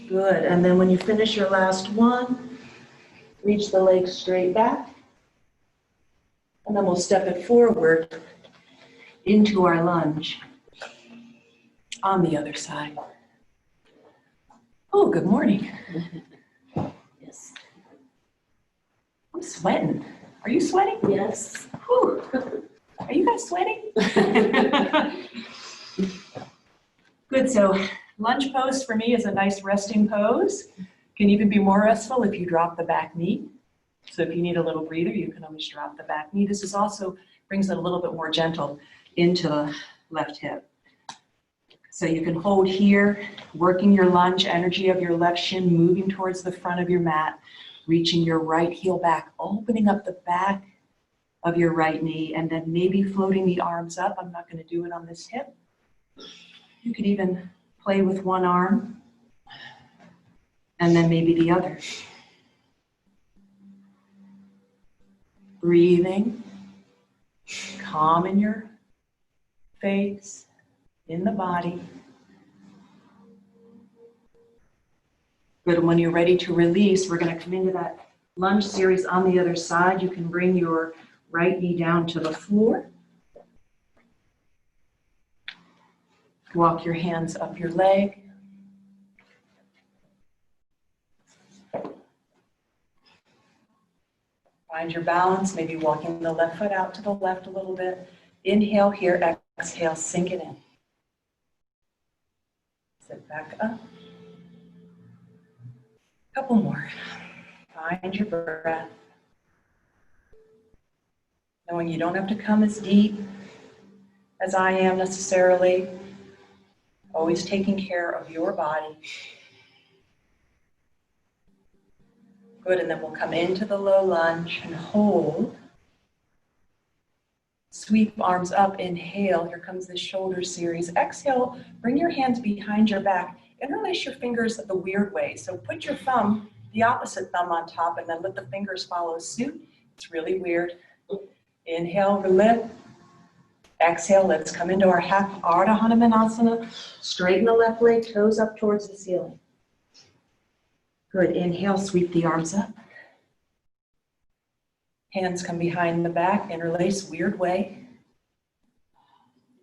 Good, and then when you finish your last one, reach the legs straight back. And then we'll step it forward into our lunge on the other side. Oh, good morning. Yes. I'm sweating. Are you sweating? Yes. Whew. Are you guys sweating? Good, so lunge pose for me is a nice resting pose. Can even be more restful if you drop the back knee. So if you need a little breather, you can always drop the back knee. This is also brings it a little bit more gentle into the left hip. So you can hold here, working your lunge energy of your left shin, moving towards the front of your mat, reaching your right heel back, opening up the back of your right knee, and then maybe floating the arms up. I'm not going to do it on this hip. You could even play with one arm and then maybe the other. Breathing, calm in your face, in the body. Good, and when you're ready to release, we're going to come into that lunge series on the other side. You can bring your right knee down to the floor. Walk your hands up your leg. Find your balance, maybe walking the left foot out to the left a little bit. Inhale here, exhale, sink it in. Sit back up. Couple more. Find your breath. Knowing you don't have to come as deep as I am necessarily. Always taking care of your body. Good, and then we'll come into the low lunge and hold. Sweep arms up, inhale, here comes the shoulder series. Exhale, bring your hands behind your back. Interlace your fingers the weird way. So put your thumb, the opposite thumb on top, and then let the fingers follow suit. It's really weird. Inhale, lift. Exhale, let's come into our half Ardha Hanumanasana. Straighten the left leg, toes up towards the ceiling. Good, inhale, sweep the arms up. Hands come behind the back, interlace, weird way.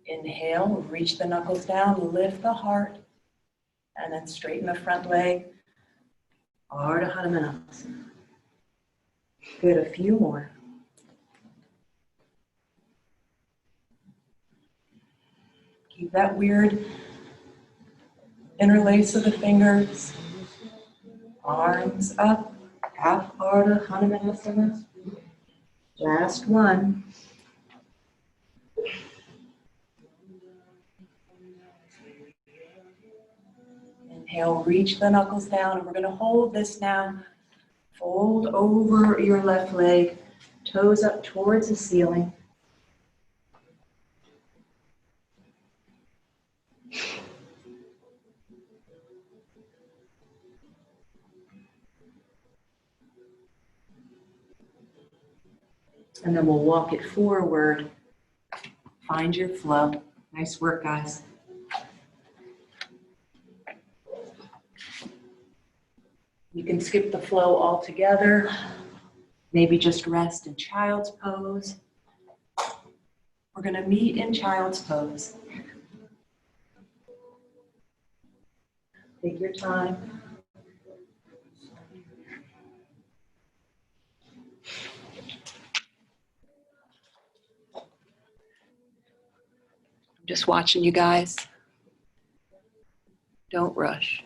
Inhale, reach the knuckles down, lift the heart, and then straighten the front leg. Ardha Hanumanasana. Good, a few more. Keep that weird interlace of the fingers. Arms up, half Ardha Hanumanasana. Last one. Inhale, reach the knuckles down, and we're going to hold this now. Fold over your left leg, toes up towards the ceiling. And then we'll walk it forward. Find your flow. Nice work, guys. You can skip the flow altogether. Maybe just rest in child's pose. We're going to meet in child's pose. Take your time. I'm just watching you guys. Don't rush.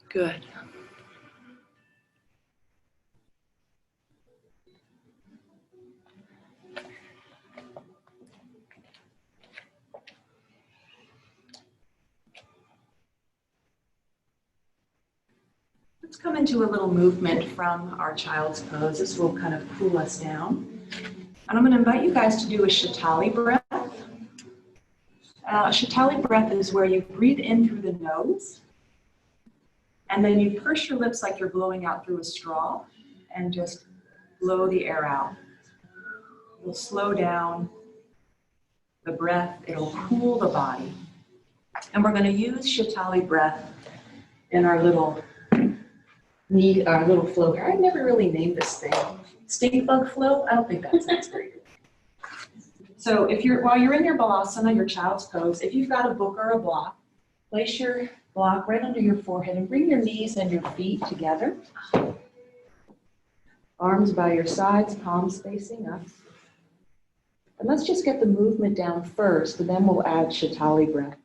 Good. Let's come into a little movement from our child's pose. This will kind of cool us down. And I'm going to invite you guys to do a Shatali breath. Shatali breath is where you breathe in through the nose, and then you purse your lips like you're blowing out through a straw, and just blow the air out. You'll slow down the breath. It'll cool the body. And we're going to use Shatali breath in our little flow here. I've never really named this thing. Stink bug flow? I don't think that sounds great. So while you're in your balasana, your child's pose, if you've got a book or a block, place your block right under your forehead and bring your knees and your feet together. Arms by your sides, palms facing up. And let's just get the movement down first, and then we'll add Shatali breath.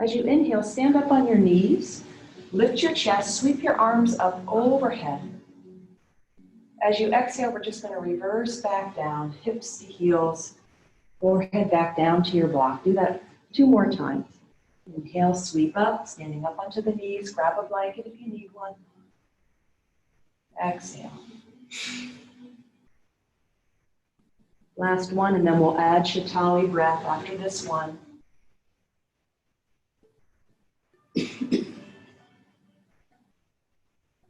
As you inhale, stand up on your knees, lift your chest, sweep your arms up overhead. As you exhale, we're just going to reverse back down, hips to heels, forehead back down to your block. Do that 2 more times. Inhale, sweep up, standing up onto the knees, grab a blanket if you need one. Exhale. Last one, and then we'll add Shatali breath after this one.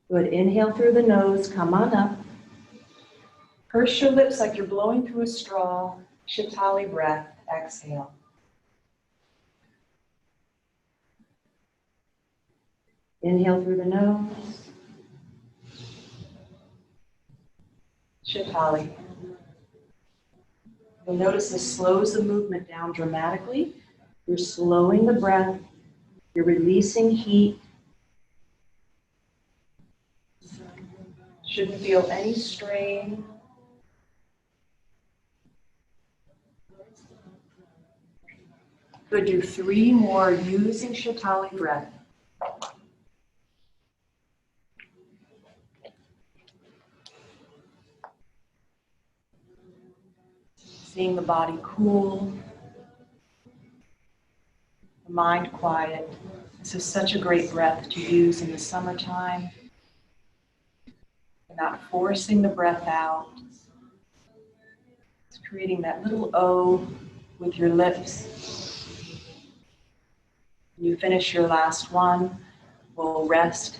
Good, inhale through the nose, come on up. Purse your lips like you're blowing through a straw. Shatali breath, exhale. Inhale through the nose. Shatali. You'll notice this slows the movement down dramatically. You're slowing the breath. You're releasing heat. Shouldn't feel any strain. Good, do 3 more using Shatali breath. Seeing the body cool, the mind quiet. This is such a great breath to use in the summertime. You're not forcing the breath out. It's creating that little O with your lips. When you finish your last one, we'll rest,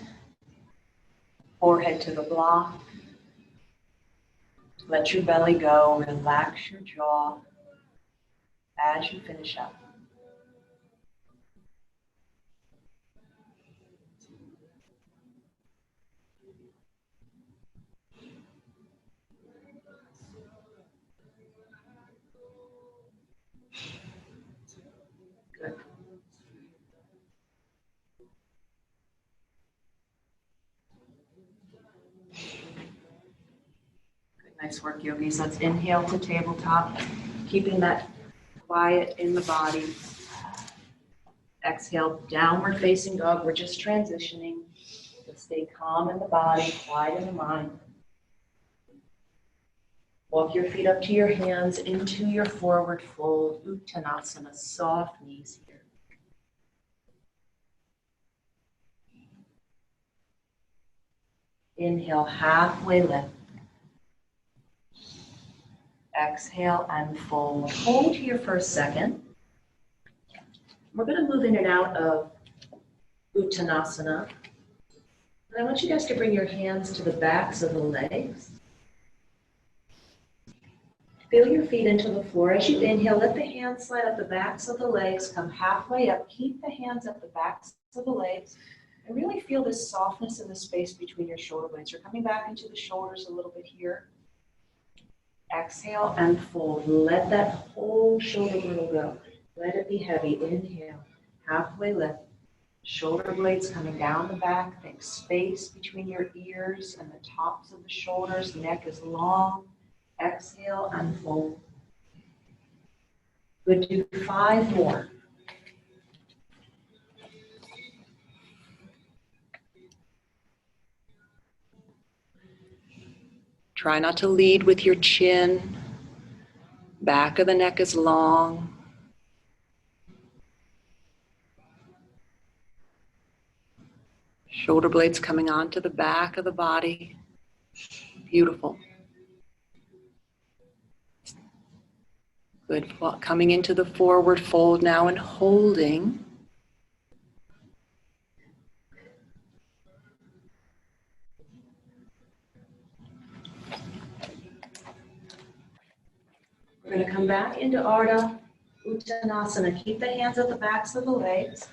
forehead to the block. Let your belly go, relax your jaw as you finish up. Good. Nice work, yogis. Let's inhale to tabletop, keeping that quiet in the body. Exhale, downward facing dog. We're just transitioning. Let's stay calm in the body, quiet in the mind. Walk your feet up to your hands into your forward fold, Uttanasana, soft knees here. Inhale, halfway lift. Exhale and fold. Hold here for a second. We're going to move in and out of Uttanasana. And I want you guys to bring your hands to the backs of the legs. Feel your feet into the floor. As you inhale, let the hands slide up the backs of the legs. Come halfway up. Keep the hands at the backs of the legs. And really feel this softness in the space between your shoulder blades. You're coming back into the shoulders a little bit here. Exhale and fold. Let that whole shoulder girdle go. Let it be heavy. Inhale. Halfway lift. Shoulder blades coming down the back. Think space between your ears and the tops of the shoulders. Neck is long. Exhale and fold. Good. Do 5 more. Try not to lead with your chin. Back of the neck is long. Shoulder blades coming onto the back of the body. Beautiful. Good. Coming into the forward fold now and holding. We're going to come back into Ardha Uttanasana. Keep the hands at the backs of the legs.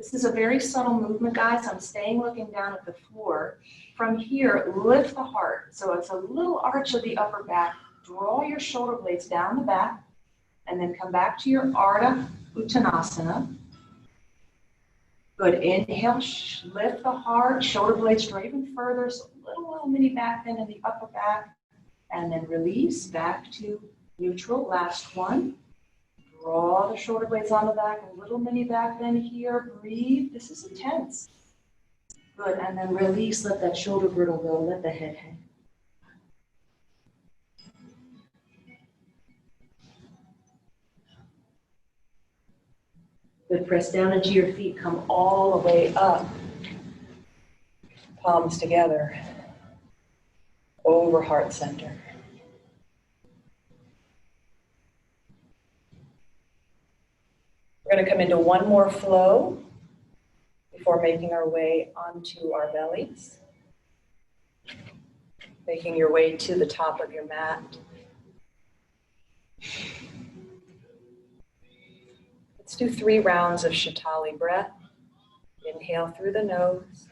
This is a very subtle movement, guys. I'm staying looking down at the floor. From here, lift the heart. So it's a little arch of the upper back. Draw your shoulder blades down the back, and then come back to your Ardha Uttanasana. Good. Inhale, lift the heart, shoulder blades draw even further. So little mini back bend in the upper back, and then release back to neutral. Last one. Draw the shoulder blades on the back, a little mini back bend here. Breathe. This is intense. Good. And then release. Let that shoulder girdle go. Let the head hang. Good. Press down into your feet. Come all the way up. Palms together. Over heart center. We're going to come into one more flow before making our way onto our bellies. Making your way to the top of your mat. Let's do 3 rounds of Shatali breath. Inhale through the nose.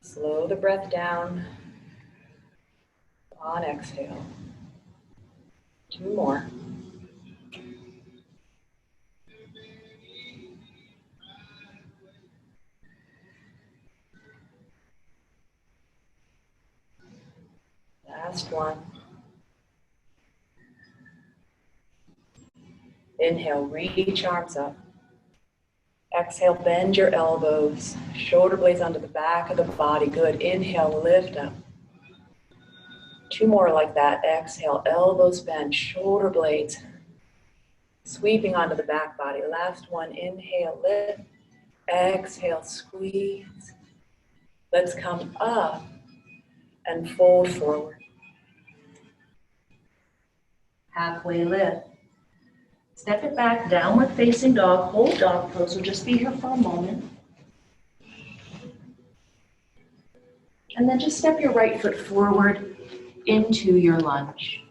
Slow the breath down. On exhale. 2 more. Last one. Inhale, reach arms up. Exhale, bend your elbows. Shoulder blades onto the back of the body. Good. Inhale, lift up. 2 more like that. Exhale, elbows bend, shoulder blades sweeping onto the back body. Last one. Inhale, lift. Exhale, squeeze. Let's come up and fold forward. Halfway lift. Step it back, downward facing dog, hold dog pose. We'll just be here for a moment. And then just step your right foot forward into your lunge.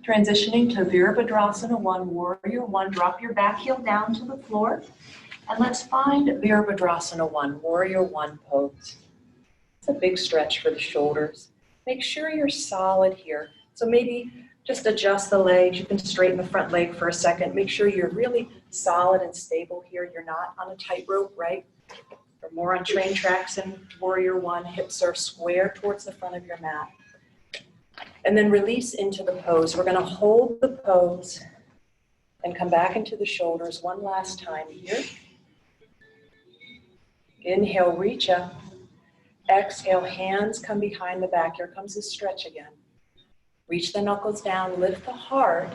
Transitioning to Virabhadrasana 1, Warrior 1. Drop your back heel down to the floor. And let's find Virabhadrasana 1, Warrior 1 pose. It's a big stretch for the shoulders. Make sure you're solid here. So maybe just adjust the legs. You can straighten the front leg for a second. Make sure you're really solid and stable here. You're not on a tightrope, right? Or more on train tracks in Warrior 1. Hips are square towards the front of your mat. And then release into the pose. We're going to hold the pose and come back into the shoulders one last time here. Inhale, reach up. Exhale, hands come behind the back. Here comes the stretch again. Reach the knuckles down, lift the heart.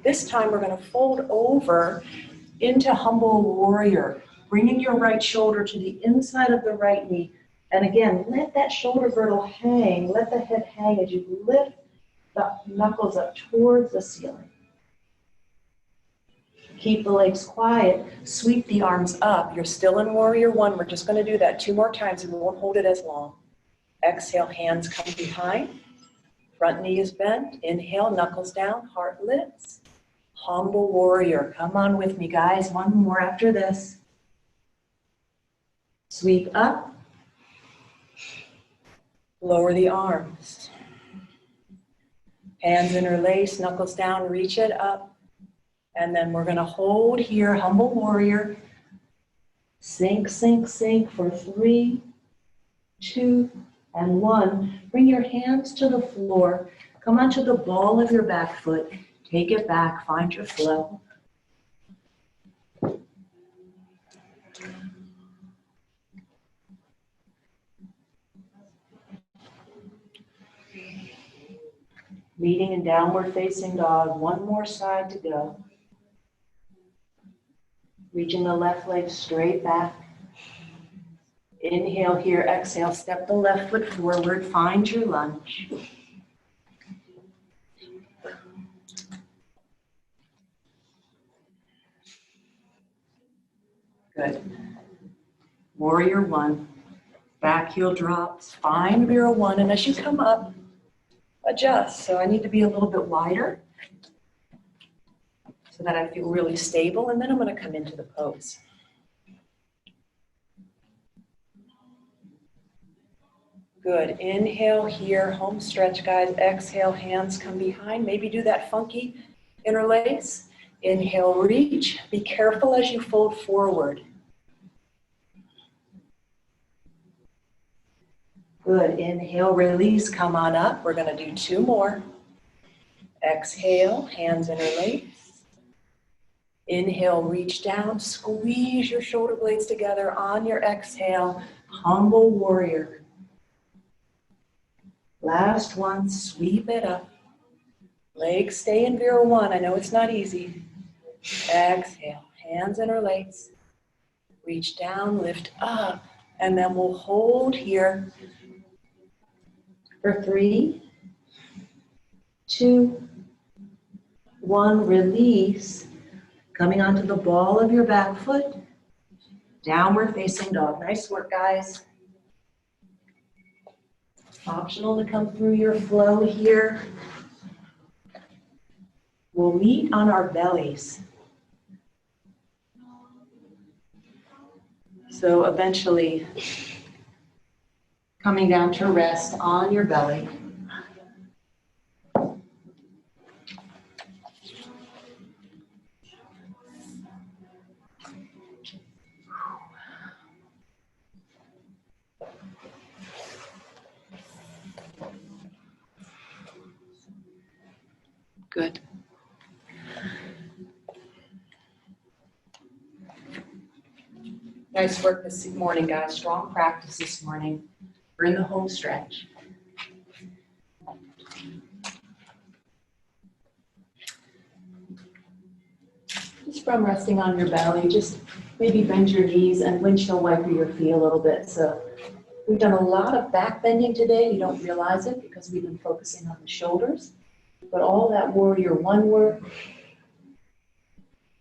This time we're going to fold over into humble warrior, bringing your right shoulder to the inside of the right knee. And again, let that shoulder girdle hang, let the head hang as you lift the knuckles up towards the ceiling. Keep the legs quiet, sweep the arms up. You're still in Warrior 1. We're just going to do that 2 more times and we won't hold it as long. Exhale, hands come behind. Front knee is bent. Inhale, knuckles down, heart lifts. Humble warrior. Come on with me, guys. 1 more after this. Sweep up. Lower the arms. Hands interlace, knuckles down, reach it up. And then we're going to hold here, humble warrior. Sink, sink, sink for 3, 2, and 1. Bring your hands to the floor. Come onto the ball of your back foot. Take it back, find your flow. Meeting in downward facing dog. 1 more side to go. Reaching the left leg straight back. Inhale here, exhale, step the left foot forward, find your lunge. Good. Warrior 1. Back heel drops, find Vira 1, and as you come up, adjust. So I need to be a little bit wider. so that I feel really stable, and then I'm going to come into the pose. Good. Inhale here, home stretch, guys. Exhale, hands come behind. Maybe do that funky interlace. Inhale, reach. Be careful as you fold forward. Good. Inhale, release, come on up. We're going to do 2 more. Exhale, hands interlace. Inhale, reach down, squeeze your shoulder blades together on your exhale. Humble warrior. Last one, sweep it up. Legs stay in Vira 1. I know it's not easy. Exhale, hands interlace. Reach down, lift up, and then we'll hold here for 3, 2, 1, release. Coming onto the ball of your back foot, downward facing dog. Nice work, guys. Optional to come through your flow here. We'll meet on our bellies. So eventually, coming down to rest on your belly. Good. Nice work this morning, guys. Strong practice this morning. We're in the home stretch. Just from resting on your belly, just maybe bend your knees and windshield wiper your feet a little bit. So we've done a lot of back bending today. You don't realize it because we've been focusing on the shoulders. But all that warrior 1 work,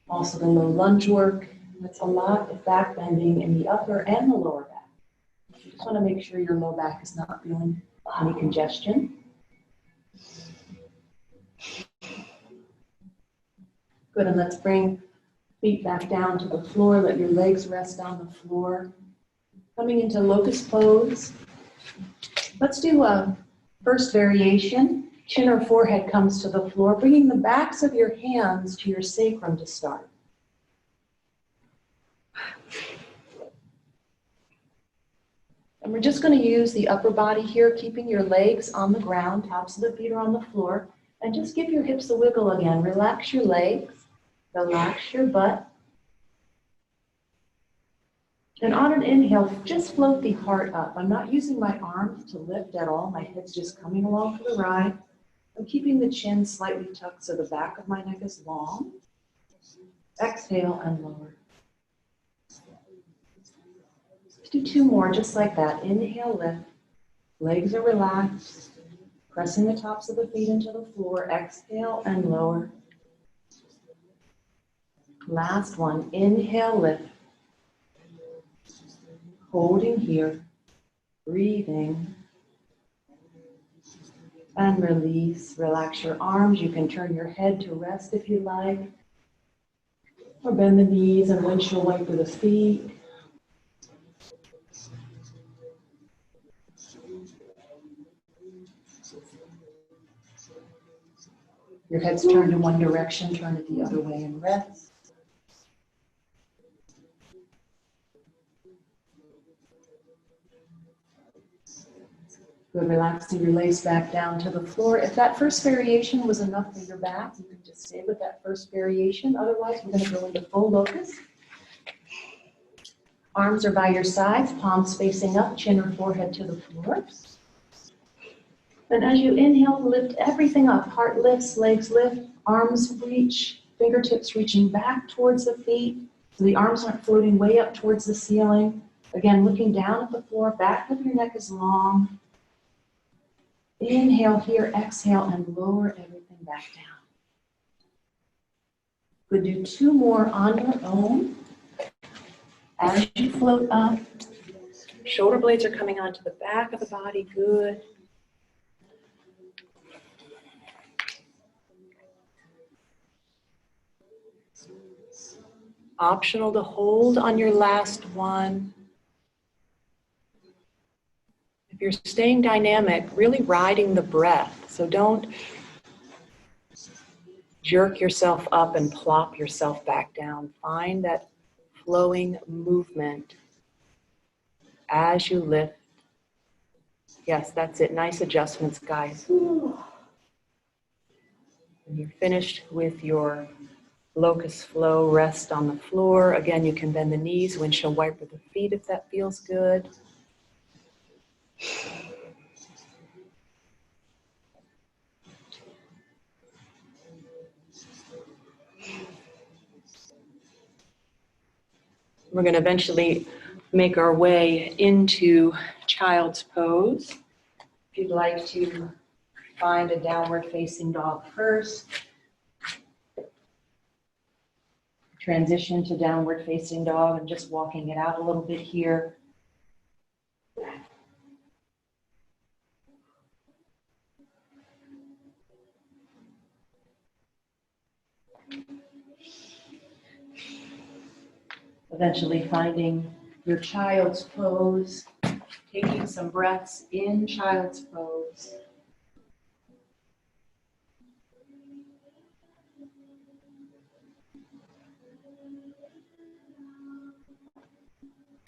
also the low lunge work, that's a lot of back bending in the upper and the lower back. You just want to make sure your low back is not feeling any congestion. Good, and let's bring feet back down to the floor. Let your legs rest on the floor. Coming into locust pose. Let's do a first variation. Chin or forehead comes to the floor, bringing the backs of your hands to your sacrum to start. And we're just going to use the upper body here, keeping your legs on the ground, tops of the feet are on the floor, and just give your hips a wiggle again. Relax your legs, relax your butt. And on an inhale, just float the heart up. I'm not using my arms to lift at all. My head's just coming along for the ride. I'm keeping the chin slightly tucked so the back of my neck is long. Exhale and lower. Let's do 2 more just like that. Inhale, lift. Legs are relaxed. Pressing the tops of the feet into the floor. Exhale and lower. Last one. Inhale, lift. Holding here. Breathing. And release. Relax your arms. You can turn your head to rest if you like. Or bend the knees and windshield wiper the feet. Your head's turned in one direction, turn it the other way and rest. Good, relaxing your legs back down to the floor. If that first variation was enough for your back, you can just stay with that first variation. Otherwise, we're going to go into full locust. Arms are by your sides, palms facing up, chin or forehead to the floor. Then as you inhale, lift everything up. Heart lifts, legs lift, arms reach, fingertips reaching back towards the feet. So the arms aren't floating way up towards the ceiling. Again, looking down at the floor, back of your neck is long. Inhale here, exhale, and lower everything back down. We'll do 2 more on your own. As you float up, shoulder blades are coming onto the back of the body, good. Optional to hold on your last one. If you're staying dynamic, really riding the breath. So don't jerk yourself up and plop yourself back down. Find that flowing movement as you lift. Yes, that's it. Nice adjustments, guys. When you're finished with your locust flow, rest on the floor. Again, you can bend the knees, windshield wiper the feet if that feels good. We're going to eventually make our way into child's pose. If you'd like to find a downward facing dog first, transition to downward facing dog and just walking it out a little bit here. Eventually finding your child's pose, taking some breaths in child's pose.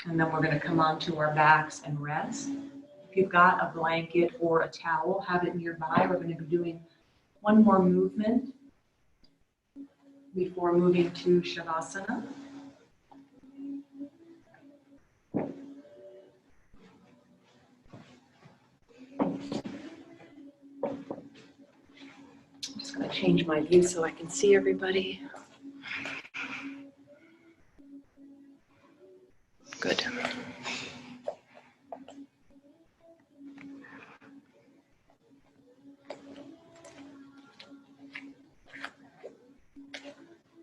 And then we're going to come onto our backs and rest. If you've got a blanket or a towel, have it nearby. We're going to be doing one more movement before moving to Shavasana. I'm just going to change my view so I can see everybody. Good.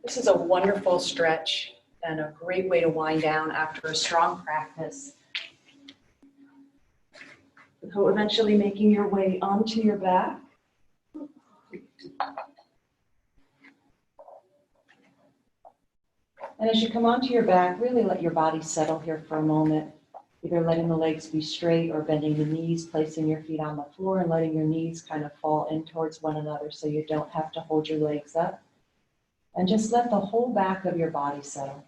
This is a wonderful stretch and a great way to wind down after a strong practice. So eventually making your way onto your back. And as you come onto your back, really let your body settle here for a moment. Either letting the legs be straight or bending the knees, placing your feet on the floor and letting your knees kind of fall in towards one another so you don't have to hold your legs up. And just let the whole back of your body settle.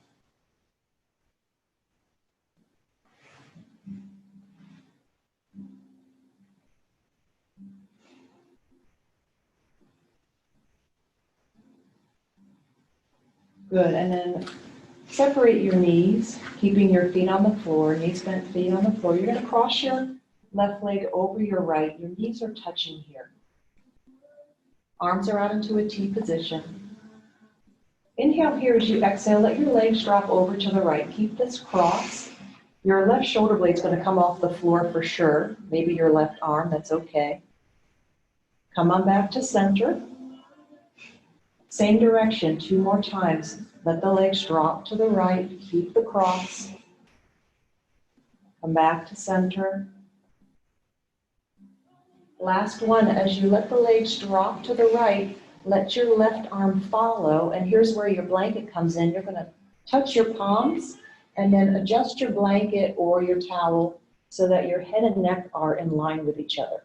Good, and then separate your knees, keeping your feet on the floor, knees bent, feet on the floor. You're going to cross your left leg over your right. Your knees are touching here. Arms are out into a T position. Inhale here as you exhale. Let your legs drop over to the right. Keep this cross. Your left shoulder blade is going to come off the floor for sure. Maybe your left arm, that's okay. Come on back to center. Same direction, 2 more times. Let the legs drop to the right. Keep the cross. Come back to center. Last one, as you let the legs drop to the right, let your left arm follow. And here's where your blanket comes in. You're going to touch your palms and then adjust your blanket or your towel so that your head and neck are in line with each other.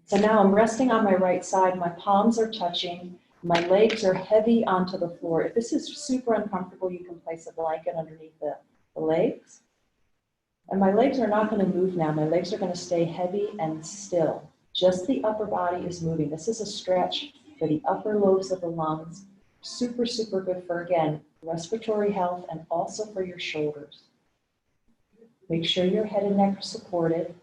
So now I'm resting on my right side. My palms are touching. My legs are heavy onto the floor. If this is super uncomfortable, you can place a blanket underneath the legs. And my legs are not going to move now. My legs are going to stay heavy and still. Just the upper body is moving. This is a stretch for the upper lobes of the lungs. Super, super good for, again, respiratory health and also for your shoulders. Make sure your head and neck are supported.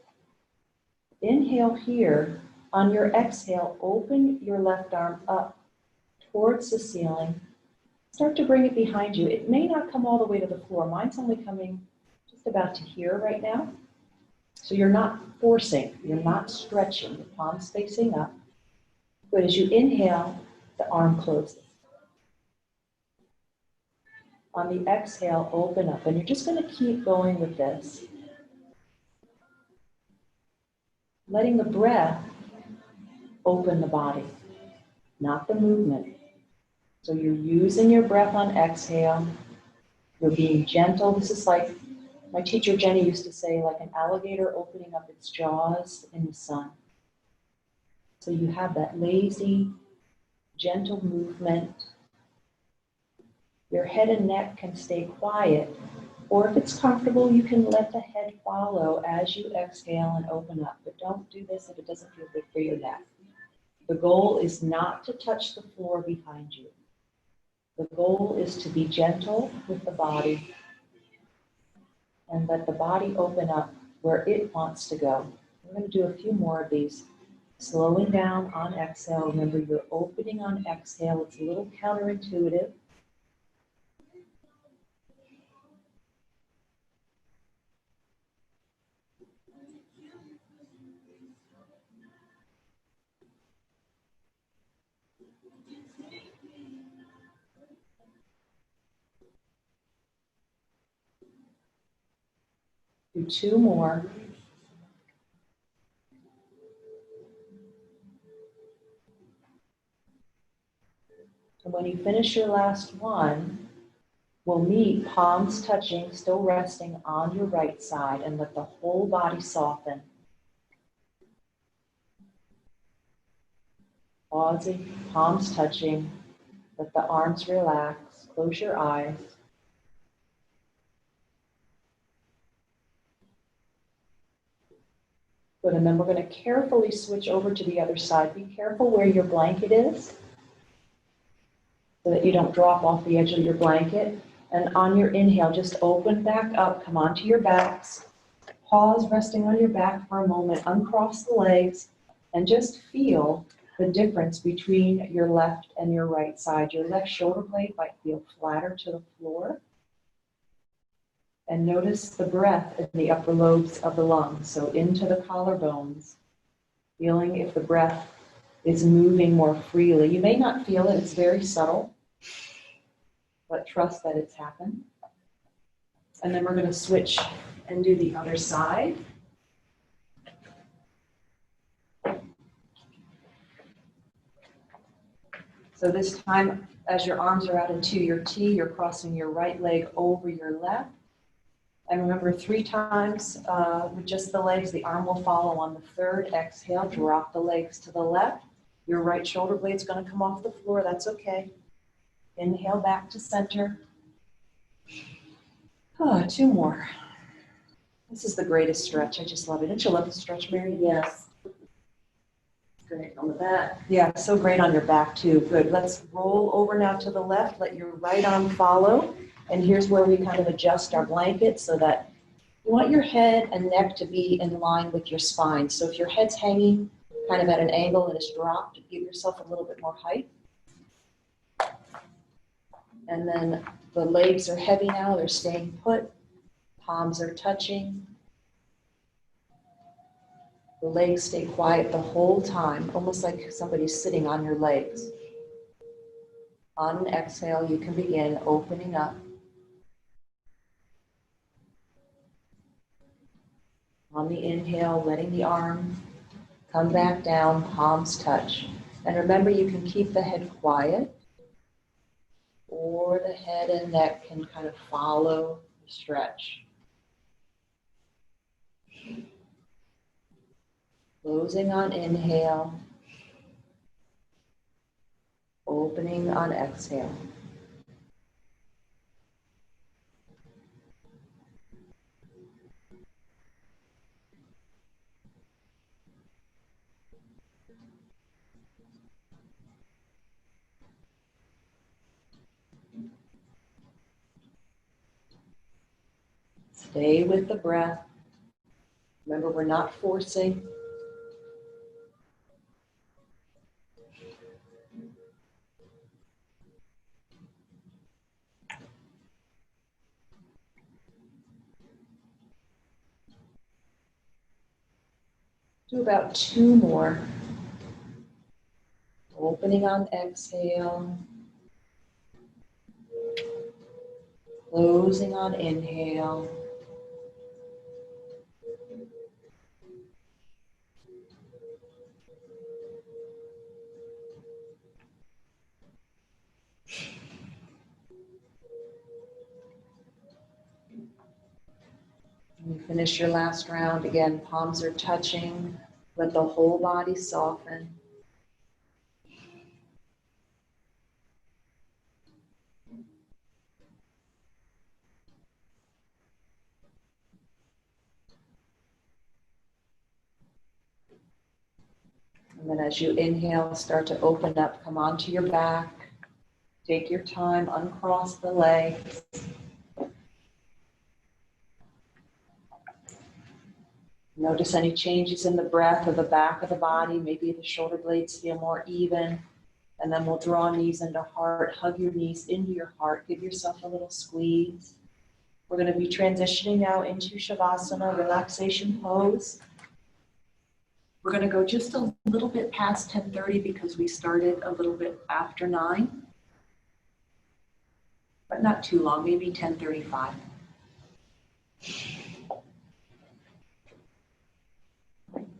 Inhale here. On your exhale, open your left arm up towards the ceiling. Start to bring it behind you. It may not come all the way to the floor. Mine's only coming just about to here right now. So you're not forcing, you're not stretching, the palms facing up. But as you inhale, the arm closes. On the exhale, open up. And you're just going to keep going with this. Letting the breath open the body, not the movement. So you're using your breath on exhale. You're being gentle. This is like my teacher Jenny used to say, like an alligator opening up its jaws in the sun. So you have that lazy, gentle movement. Your head and neck can stay quiet, or if it's comfortable, you can let the head follow as you exhale and open up. But don't do this if it doesn't feel good for your neck. The goal is not to touch the floor behind you. The goal is to be gentle with the body and let the body open up where it wants to go. We're going to do a few more of these. Slowing down on exhale. Remember, you're opening on exhale. It's a little counterintuitive. Do two more. And when you finish your last one, we'll meet palms touching, still resting on your right side, and let the whole body soften. Pausing, palms touching, let the arms relax, close your eyes. Good, and then we're going to carefully switch over to the other side. Be careful where your blanket is so that you don't drop off the edge of your blanket. And on your inhale, just open back up, come onto your backs. Pause, resting on your back for a moment, uncross the legs, and just feel the difference between your left and your right side. Your left shoulder blade might feel flatter to the floor. And notice the breath in the upper lobes of the lungs, so into the collarbones, feeling if the breath is moving more freely. You may not feel it, it's very subtle, but trust that it's happened. And then we're going to switch and do the other side. So this time, as your arms are out into your T, you're crossing your right leg over your left. And remember, 3 times with just the legs, the arm will follow. On the third exhale, drop the legs to the left. Your right shoulder blade's going to come off the floor. That's okay. Inhale back to center. 2 more. This is the greatest stretch. I just love it. Don't you love the stretch, Mary? Yes. Great on the back. Yeah, so great on your back too. Good. Let's roll over now to the left. Let your right arm follow. And here's where we kind of adjust our blanket so that you want your head and neck to be in line with your spine. So if your head's hanging kind of at an angle and it's dropped, give yourself a little bit more height. And then the legs are heavy now. They're staying put. Palms are touching. The legs stay quiet the whole time, almost like somebody's sitting on your legs. On an exhale, you can begin opening up. On the inhale, letting the arm come back down, palms touch. And remember, you can keep the head quiet, or the head and neck can kind of follow the stretch. Closing on inhale, opening on exhale. Stay with the breath. Remember, we're not forcing. Do about 2 more. Opening on exhale. Closing on inhale. When you finish your last round, again, palms are touching. Let the whole body soften. And then as you inhale, start to open up, come onto your back. Take your time, uncross the legs. Notice any changes in the breath or the back of the body. Maybe the shoulder blades feel more even. And then we'll draw knees into heart. Hug your knees into your heart. Give yourself a little squeeze. We're going to be transitioning now into Shavasana, relaxation pose. We're going to go just a little bit past 10:30 because we started a little bit after 9. But not too long, maybe 10:35.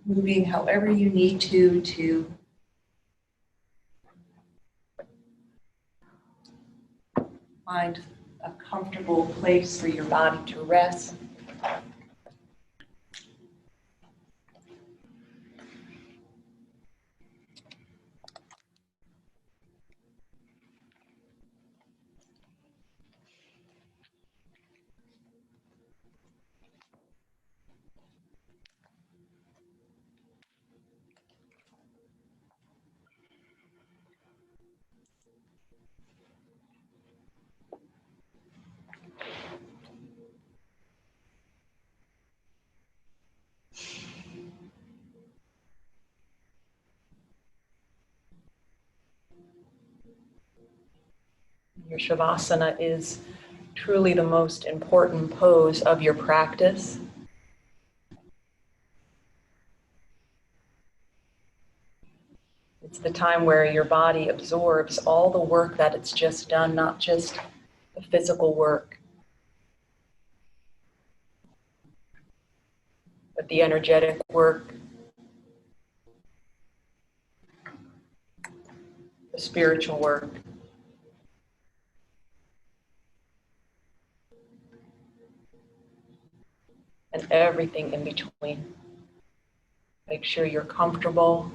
Moving however you need to find a comfortable place for your body to rest. Your Shavasana is truly the most important pose of your practice. It's the time where your body absorbs all the work that it's just done, not just the physical work, but the energetic work, the spiritual work. And everything in between. Make sure you're comfortable.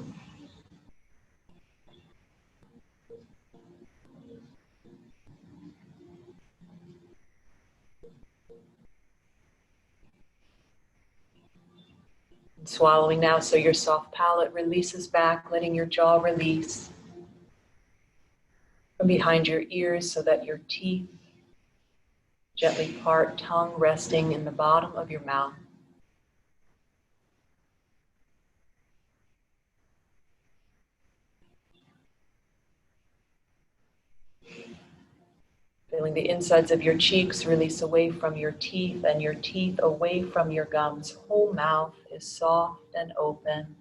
And swallowing now so your soft palate releases back, letting your jaw release from behind your ears so that your teeth gently part, tongue resting in the bottom of your mouth. Feeling the insides of your cheeks release away from your teeth and your teeth away from your gums. Whole mouth is soft and open.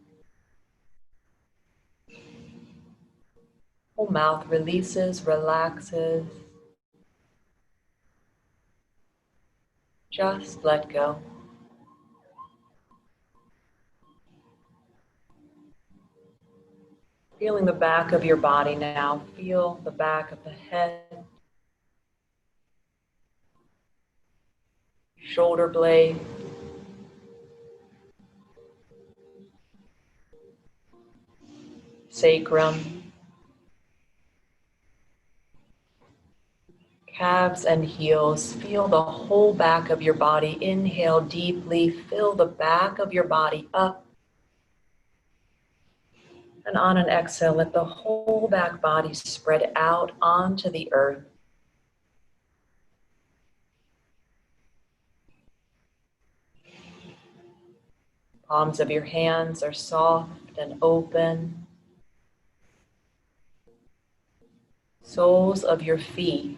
Whole mouth releases, relaxes. Just let go. Feeling the back of your body now. Feel the back of the head. Shoulder blade. Sacrum. Calves and heels. Feel the whole back of your body. Inhale deeply. Fill the back of your body up. And on an exhale, let the whole back body spread out onto the earth. Palms of your hands are soft and open. Soles of your feet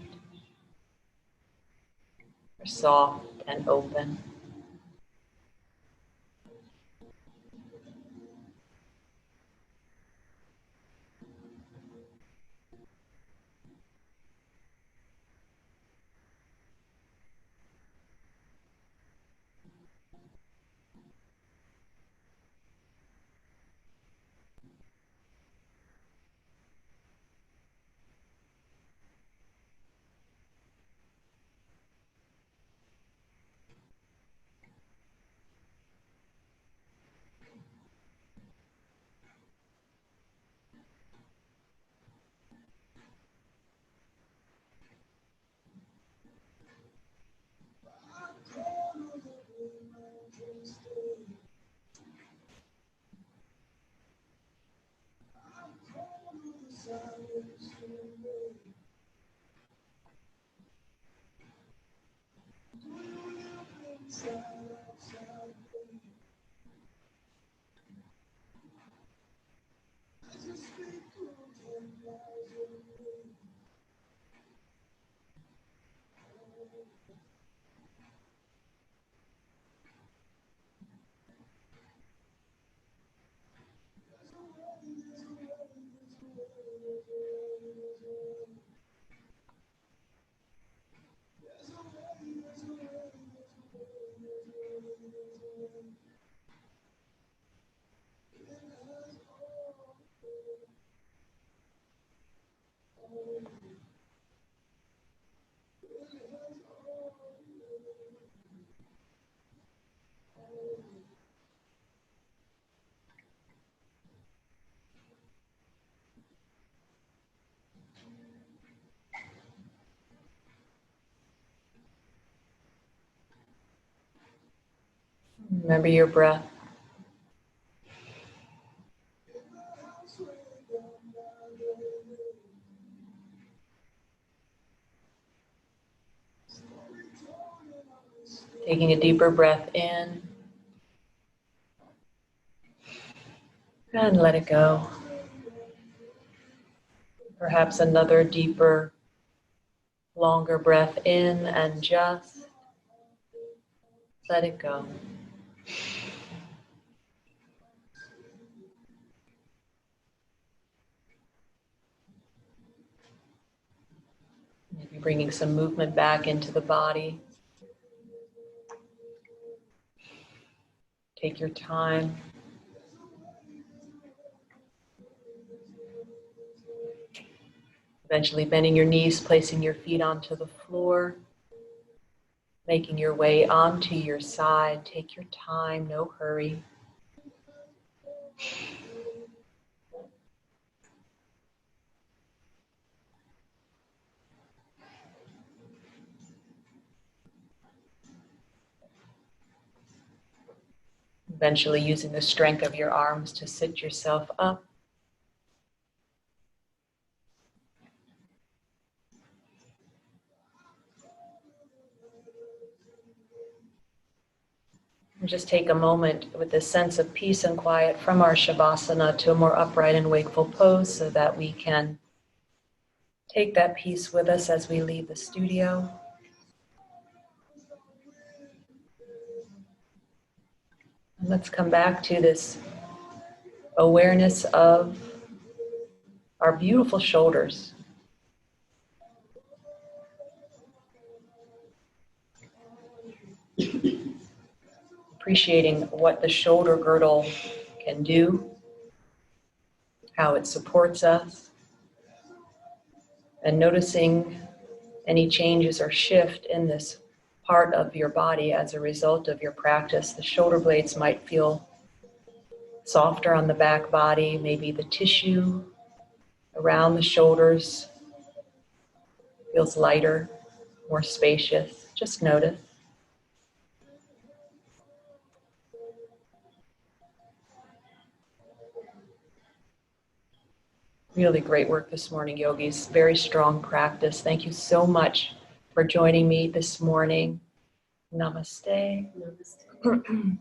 are soft and open. Remember your breath. Taking a deeper breath in and let it go. Perhaps another deeper, longer breath in and just let it go. Maybe bringing some movement back into the body. Take your time. Eventually bending your knees, placing your feet onto the floor, making your way onto your side. Take your time, no hurry. Eventually using the strength of your arms to sit yourself up. And just take a moment with this sense of peace and quiet from our Shavasana to a more upright and wakeful pose so that we can take that peace with us as we leave the studio. And let's come back to this awareness of our beautiful shoulders. Appreciating what the shoulder girdle can do, how it supports us, and noticing any changes or shift in this part of your body as a result of your practice. The shoulder blades might feel softer on the back body, maybe the tissue around the shoulders feels lighter, more spacious. Just notice. Really great work this morning, yogis. Very strong practice. Thank you so much for joining me this morning. Namaste. Namaste.